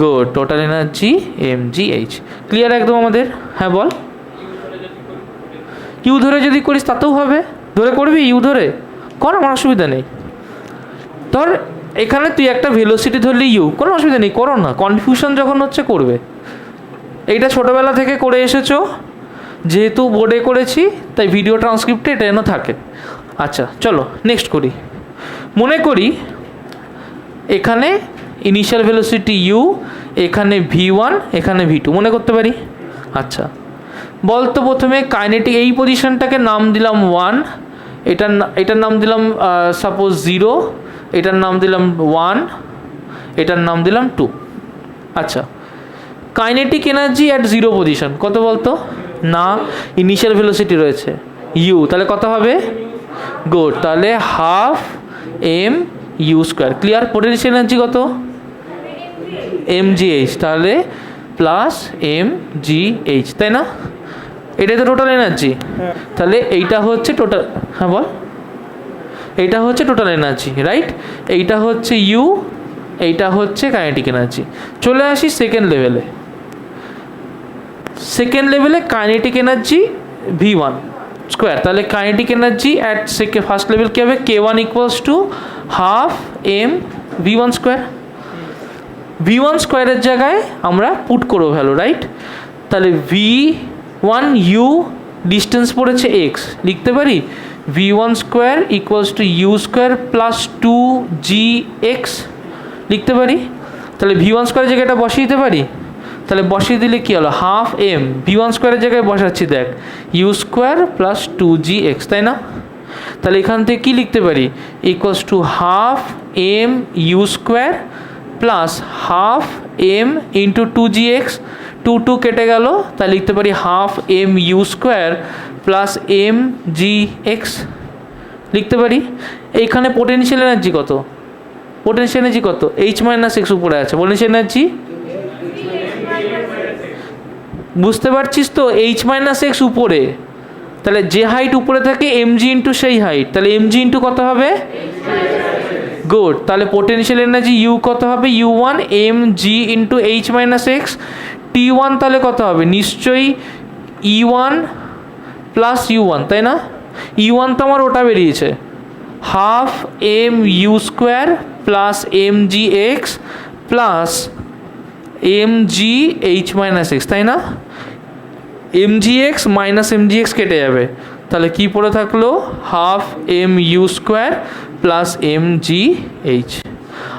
Good, total energy mgh। Clear একদম আমাদের? হ্যাঁ বল। ইউ ধরে যদি করিস তাতেও হবে, ধরে করবি, ইউ ধরে কর, আমার অসুবিধা নেই। ধর এখানে তুই একটা ভেলোসিটি ধরলি ইউ, কোনো অসুবিধা নেই, করো না, কনফিউশন যখন হচ্ছে করবে। এইটা ছোটোবেলা থেকে করে এসেছো, যেহেতু বোর্ডে করেছি তাই ভিডিও ট্রান্সক্রিপ্টে এটা যেন থাকে। আচ্ছা চলো নেক্সট করি। মনে করি এখানে ইনিশিয়াল ভেলোসিটি ইউ, এখানে v1, এখানে v2 মনে করতে পারি। আচ্ছা বলতো প্রথমে কাইনেটিক এই পজিশনটাকে নাম দিলাম 1, এটার নাম দিলাম সাপোজ 0, এটার নাম দিলাম 1, এটার নাম দিলাম 2। আচ্ছা, কাইনেটিক এনার্জি অ্যাট 0 পজিশন কত বলতো? না, ইনিশিয়াল ভেলোসিটি রয়েছে ইউ, তাহলে কত হবে? গুড, তাহলে half M U square. Clear? Potential energy কত? এম জি এইচ, তাহলে প্লাস এম জি এইচ, তাই না? এটাই তো টোটাল এনার্জি। তাহলে এইটা হচ্ছে টোটাল, হ্যাঁ বল, এইটা হচ্ছে টোটাল এনার্জি, রাইট? এইটা হচ্ছে ইউ, এইটা হচ্ছে কাইনেটিক এনার্জি। চলে আসি সেকেন্ড লেভেলে। সেকেন্ড লেভেলে কাইনেটিক এনার্জি v1 স্কোয়ার, তাহলে kinetic energy at first level কী হবে? k1 equals to half M v1 square. v1 স্কোয়ারের জায়গায় আমরা পুট করবো ভ্যালু, রাইট? তাহলে v1 ইউ ডিস্টেন্স পড়েছে x, লিখতে পারি v1 square equals to you square plus 2gx লিখতে পারি। তাহলে v1 স্কোয়ারের জায়গায় এটা বসিয়ে দিতে পারি। তাহলে বসিয়ে দিলে কী হলো, হাফ এম v1 স্কোয়ারের জায়গায় বসাচ্ছি, দেখ ইউ স্কোয়ার প্লাস 2gx, তাই না? তাহলে এখান থেকে কী লিখতে পারি, equals to half M U square plus half M into 2gx, 2 কেটে গেল, তাহলে লিখতে পারি half M U square plus M G X লিখতে পারি। এইখানে পোটেনশিয়াল এনার্জি কত, পোটেনশিয়াল এনার্জি কত, এইচ মাইনাস এক্স উপরে আছে, পোটেনশিয়াল এনার্জি বুঝতে পারছিস তো, এইচ মাইনাস এক্স উপরে, তাহলে যে হাইট উপরে থাকে এমজি ইন্টু সেই হাইট, তাহলে এমজি ইন্টু কত হবে, গুড। তাহলে পোটেনশিয়াল এনার্জি ইউ কত হবে, u1 M G into H minus X, t1 তাহলে কত হবে, নিশ্চয়ই e1 প্লাস u1, তাই না? e1 তো আমার ওটা বেরিয়েছে, half M U square plus M G X plus M G H minus X, তাই না? M G X minus M G X কেটে যাবে, তাহলে কী পড়ে থাকলো, half M U square plus M G H.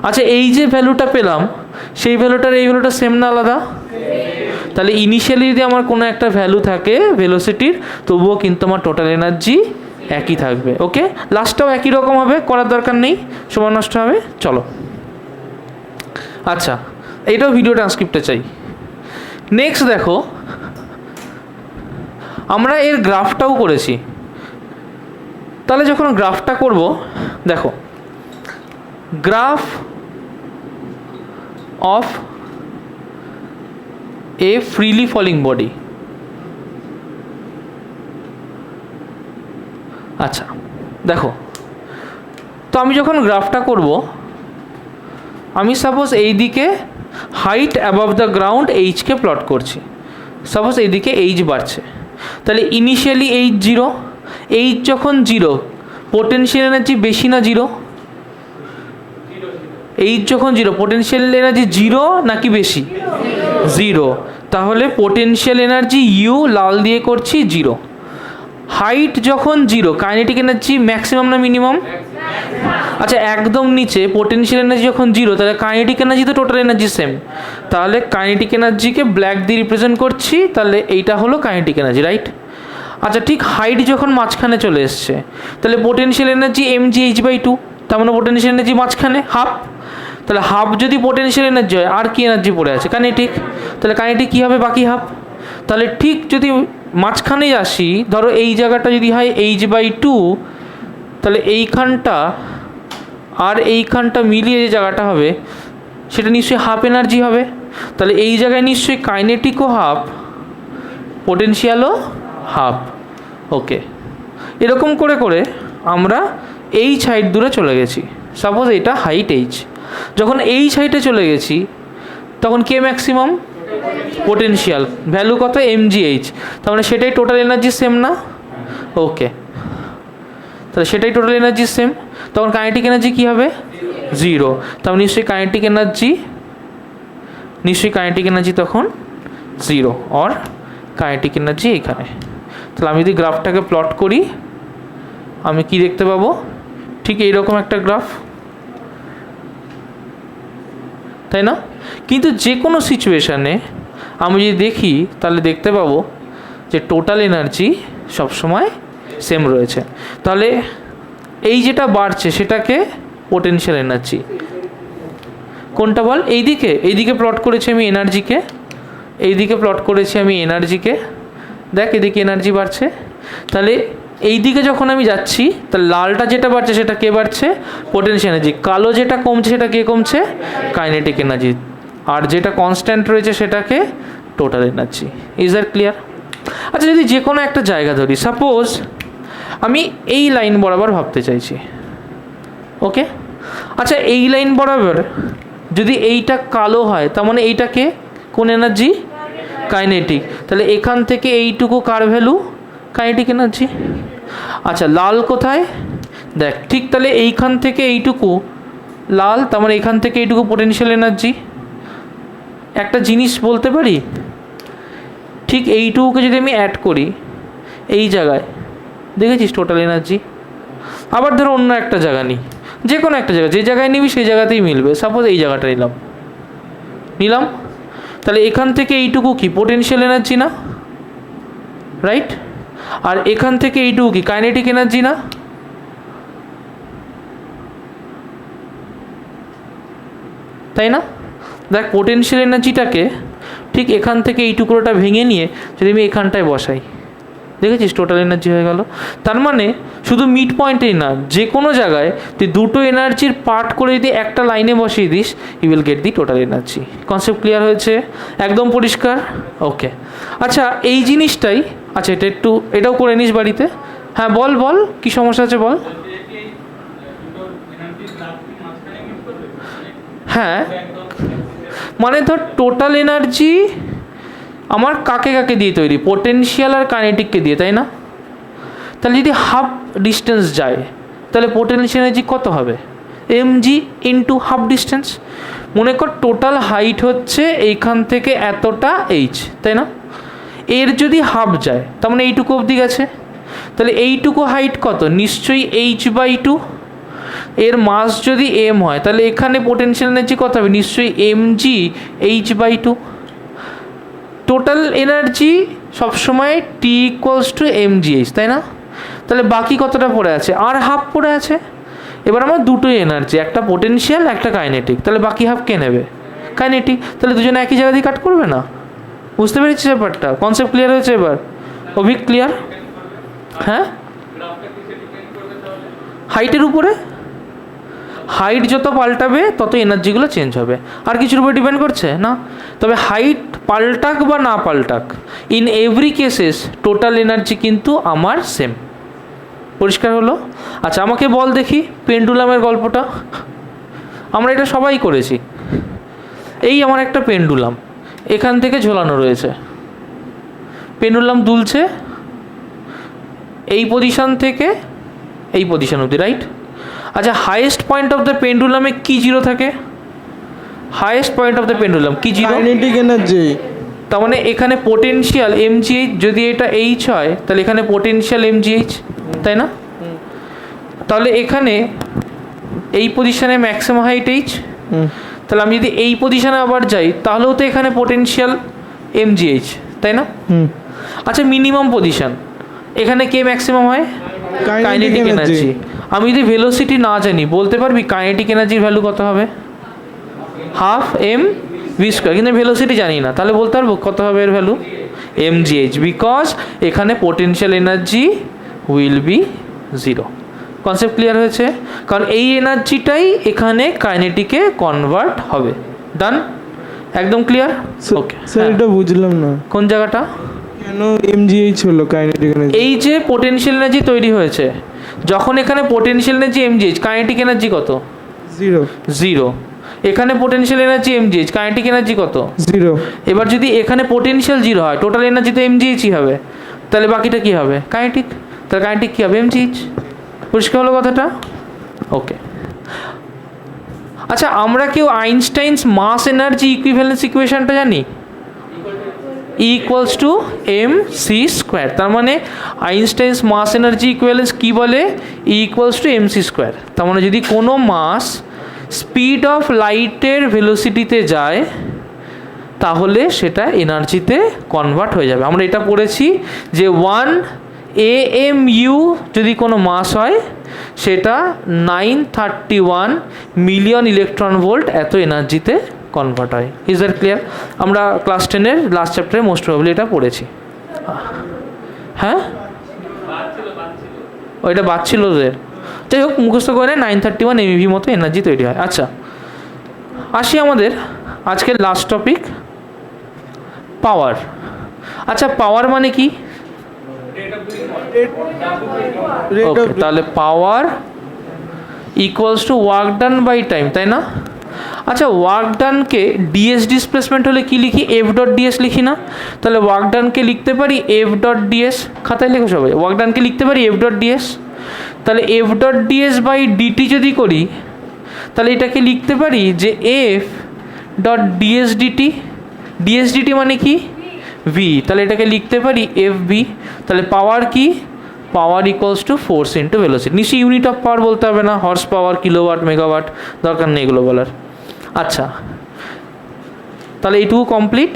আচ্ছা, এই যে ভ্যালুটা পেলাম, সেই ভ্যালুটার এই ভ্যালুটা সেম না আলাদা? তাহলে ইনিশিয়ালি যদি আমার কোনো একটা ভ্যালু থাকে ভেলোসিটির, তবুও কিন্তু আমার টোটাল এনার্জি একই থাকবে। ওকে, লাস্টটাও একই রকম হবে, করার দরকার নেই, সময় নষ্ট হবে। চলো, আচ্ছা এইটাও ভিডিও ট্রান্সক্রিপ্টে চাই। নেক্সট দেখো, আমরা এর গ্রাফটাও করেছি, তাহলে যখন গ্রাফটা করব, দেখো graph of a freely falling body. আচ্ছা দেখো, তো আমি যখন গ্রাফটা করব, আমি সাপোজ এই দিকে হাইট অ্যাবভ দ্য গ্রাউন্ড এইচকে প্লট করছি, সাপোজ এইদিকে এইচ বাড়ছে, তাহলে ইনিশিয়ালি এইচ জিরো, এইচ যখন জিরো পোটেনশিয়াল এনার্জি বেশি না জিরো, এইচ যখন জিরো পোটেনশিয়াল এনার্জি জিরো নাকি বেশি, জিরো, তাহলে পোটেনশিয়াল এনার্জি ইউ লাল দিয়ে করছি জিরো। হাইট যখন জিরো কাইনেটিক এনার্জি ম্যাক্সিমাম না মিনিমাম, আচ্ছা একদম নিচে পোটেনশিয়াল এনার্জি যখন জিরো, তাহলে কাইনেটিক এনার্জি তো টোটাল এনার্জি সেম, তাহলে কাইনেটিক এনার্জিকে ব্ল্যাক দিয়ে রিপ্রেজেন্ট করছি, তাহলে এইটা হলো কাইনেটিক এনার্জি, রাইট? আচ্ছা ঠিক হাইট যখন মাঝখানে চলে এসছে, তাহলে potential energy M G H by two, তার মানে পোটেনশিয়াল এনার্জি মাঝখানে হাফ, তাহলে হাফ যদি পোটেনশিয়াল এনার্জি হয়, আর কি এনার্জি পড়ে আছে, কাইনেটিক, তাহলে কাইনেটিক কী হবে, বাকি হাফ। তাহলে ঠিক যদি মাঝখানেই আসি, ধরো এই জায়গাটা যদি হয় এইচ বাই টু, তাহলে এইখানটা আর এইখানটা মিলিয়ে যে জায়গাটা হবে, সেটা নিশ্চয়ই হাফ এনার্জি হবে, তাহলে এই জায়গায় নিশ্চয়ই কাইনেটিকও হাফ, পোটেনশিয়ালও হাফ। ওকে, এরকম করে করে আমরা এইচ হাইট দূরে চলে গেছি, সাপোজ এটা হাইট এইচ, যখন এইচ হাইটে চলে গেছি, তখন কে ম্যাক্সিমাম, পোটেনশিয়াল ভ্যালু কত, এম জি এইচ, তার মানে সেটাই টোটাল এনার্জি সেম না? ওকে, তাহলে সেটাই টোটাল এনার্জি সেম, তখন কাইনেটিক এনার্জি কী হবে, জিরো, তাহলে নিশ্চয়ই কাইনেটিক এনার্জি তখন জিরো, অর কাইনেটিক এনার্জি এখানে। তাহলে আমি যদি গ্রাফটাকে প্লট করি, আমি কি দেখতে পাবো, ঠিক এইরকম একটা গ্রাফ, তাই না? কিন্তু যে কোনো সিচুয়েশানে আমি যদি দেখি, তাহলে দেখতে পাবো যে টোটাল এনার্জি সবসময় সেম রয়েছে। তাহলে এই যেটা বাড়ছে সেটাকে পোটেনশিয়াল এনার্জি, কোনটা বল, এইদিকে প্লট করেছি আমি এনার্জিকে, দেখ এদিকে এনার্জি বাড়ছে, তাহলে এই দিকে যখন আমি যাচ্ছি, তাহলে লালটা যেটা বাড়ছে সেটা কে বাড়ছে, পোটেনশিয়াল এনার্জি, কালো যেটা কমছে সেটা কে কমছে, কাইনেটিক এনার্জি, আর যেটা কনস্ট্যান্ট রয়েছে সেটাকে total energy. Is that clear? আচ্ছা যদি যে কোনো একটা জায়গা ধরি, সাপোজ আমি এই লাইন বরাবর ভাবতে চাইছি, ওকে, আচ্ছা এই লাইন বরাবর যদি এইটা কালো হয়, তার মানে এইটাকে কোন এনার্জি, কাইনেটিক, তাহলে এখান থেকে এইটুকু কার ভ্যালু, কাইনেটিক এনার্জি। আচ্ছা লাল কোথায়, দেখ ঠিক, তাহলে এইখান থেকে এইটুকু লাল, তার মানে এখান থেকে এইটুকু পোটেনশিয়াল এনার্জি। একটা জিনিস বলতে পারি, ঠিক এইটুকুকে যদি আমি অ্যাড করি এই জায়গায়, দেখেছিস টোটাল এনার্জি। আবার ধরো অন্য একটা জায়গা নিই, যে কোনো একটা জায়গা, যে জায়গায় নিবি সেই জায়গাতেই মিলবে, সাপোজ এই জায়গাটা নিলাম, তাহলে এখান থেকে এইটুকু কি পোটেনশিয়াল এনার্জি না, রাইট? আর এখান থেকে এইটুকু কি কাইনেটিক এনার্জি না? তাই না? দেখ পোটেনশিয়াল এনার্জিটাকে ঠিক এখান থেকে এই টুকরোটা ভেঙে নিয়ে যদি আমি এখানটায় বসাই, দেখেছিস টোটাল এনার্জি হয়ে গেল। তার মানে শুধু মিড পয়েন্টেই না, যে কোনো জায়গায় তুই দুটো এনার্জির পার্ট করে যদি একটা লাইনে বসিয়ে দিস, you will get the total energy. Concept clear হয়েছে? একদম পরিষ্কার? ওকে। আচ্ছা এই জিনিসটাই, আচ্ছা এটাও করে নিস বাড়িতে। হ্যাঁ বল বল কী সমস্যা আছে বল। হ্যাঁ মানে ধর টোটাল এনার্জি আমার কাকে কাকে দিয়ে তৈরি, পোটেনশিয়াল আর কাইনেটিককে দিয়ে, তাই না? তাহলে যদি হাফ ডিস্টেন্স যায় তাহলে পোটেনশিয়াল এনার্জি কত হবে? mg into half distance. মনে কর টোটাল হাইট হচ্ছে এইখান থেকে এতটা h, তাই না? এর যদি হাফ যায় তার মানে এইটুকু অবধি গেছে, তাহলে এইটুকু হাইট কত? নিশ্চয়ই h/2। এর মাস যদি m হয় তাহলে এখানে পোটেনশিয়াল এনার্জি কত হবে? নিশ্চয়ই mg h/2। টোটাল এনার্জি সবসময় t ইকুয়ালস টু mgh, তাই না? তাহলে বাকি কতটা পড়ে আছে? আর হাফ পড়ে আছে। এবার আমার দুটোই এনার্জি, একটা পোটেনশিয়াল একটা কাইনেটিক, তাহলে বাকি হাফ কে নেবে? কাইনেটিক। তাহলে দুজনে একই জায়গা দিয়ে কাট করবে না? বুঝতে পেরেছিস ব্যাপারটা? কনসেপ্ট ক্লিয়ার হয়েছে এবার? অভিক ক্লিয়ার? হ্যাঁ হাইটের উপরে, হাইট যত পাল্টাবে তত এনার্জিগুলো চেঞ্জ হবে। আর কিছুর উপর ডিপেন্ড করছে না। তবে হাইট পাল্টাক বা না পাল্টাক, in every cases total energy কিন্তু আমার সেম। পরিষ্কার হলো? আচ্ছা আমাকে বল দেখি পেন্ডুলামের গল্পটা। আমরা এটা সবাই করেছি। এই আমার একটা পেন্ডুলাম এখান থেকে ঝোলানো রয়েছে, পেন্ডুলাম দুলছে এই পজিশন থেকে এই পজিশন অবধি, রাইট? আচ্ছা হাইয়েস্ট পয়েন্ট অফ দ্য পেন্ডুলামে কি জিরো থাকে? Highest point of the pendulum কি জিরো? Kinetic energy. তার মানে এখানে পোটেনশিয়াল mgh, যদি এটা h হয় তাহলে এখানে পোটেনশিয়াল mgh, তাই না? তাহলে এখানে এই পজিশনে ম্যাক্সিমাম হাইট h, তাহলে আমি যদি এই পজিশনে আবার যাই তাহলেও তো এখানে পোটেনশিয়াল mgh, তাই না? আচ্ছা মিনিমাম পজিশন এখানে কে ম্যাক্সিমাম হয়? Kinetic energy. আমি যদি ভেলোসিটি না জানি বলতে পারবি কাইনেটিক এনার্জির ভ্যালু কত হবে? Half mv²। কিন্তু ভেলোসিটি জানি না, তাহলে বলতে পারবো কত হবে এর ভ্যালু? mgh, বিকজ এখানে potential energy will be 0। Concept clear হয়েছে? কারণ এই এনার্জিটাই এখানে কাইনেটিকে কনভার্ট হবে। ডান? একদম ক্লিয়ার? ওকে স্যার এটা বুঝলাম না কোন জায়গাটা কেন mgh হলো কাইনেটিক এনার্জি? এই যে পোটেনশিয়াল এনার্জি তৈরি হয়েছে, যখন এখানে potential energy mgh, kinetic energy কত? 0। এখানে potential energy mgh, kinetic energy কত? 0। এবার যদি এখানে পোটেনশিয়াল 0 হয় টোটাল এনার্জি তো mghই হবে, তাহলে বাকিটা কি হবে? কাইনেটিক। তাহলে কাইনেটিক কি হবে? mgh। পরিষ্কার হলো কথাটা? ওকে। আচ্ছা আমরা কেউ আইনস্টাইনস মাস এনার্জি ইকুইভ্যালেন্স ইকুয়েশনটা জানি? Equals to mc²। তার মানে আইনস্টাইনস মাস এনার্জি ইকুইভ্যালেন্স কি বলে? Equals to mc²। তার মানে যদি কোনো মাস স্পিড অফ লাইটের ভেলোসিটিতে যায় তাহলে সেটা এনার্জিতে কনভার্ট হয়ে যাবে। আমরা এটা পড়েছি যে 1 AMU যদি কোনো মাস হয় সেটা 931 মিলিয়ন ইলেকট্রন ভোল্ট এত এনার্জিতে কনভার্ট হয়। Is that clear? আমরা ক্লাস 10-এর লাস্ট চ্যাপ্টারে মোস্ট প্রবাবলি এটা পড়েছি। হ্যাঁ ওইটা বাদ ছিল ওদের, যাই হোক মুখস্থ করে 931 MeV মতো এনার্জি তৈরি হয়। আচ্ছা আসি আমাদের আজকের লাস্ট টপিক, পাওয়ার। আচ্ছা পাওয়ার মানে কি? ওকে, তাহলে power equals to work done by time, তাই না? আচ্ছা ওয়ার্ক ডানকে ডিএস ডিসপ্লেসমেন্ট হলে কি লিখি? এফ ডট ডিএস লিখি না? তাহলে ওয়ার্ক ডানকে লিখতে পারি এফ ডট ডিএস, খাতায় লেখো সবাই, ওয়ার্ক ডানকে লিখতে পারি এফ ডট ডিএস। তাহলে F dot DS by DT যদি করি তাহলে এটাকে লিখতে পারি যে F dot DS DT. DS DT মানে কি? ভি। তাহলে এটাকে লিখতে পারি এফ ভি। তাহলে পাওয়ার কি? Power equals to force into velocity. নিশ্চয়ই ইউনিট অফ পাওয়ার বলতে হবে না, হর্স পাওয়ার, কিলোওয়াট, মেগাওয়াট, দরকার নেই এগুলো বলার। আচ্ছা তাহলে এইটুকু কমপ্লিট।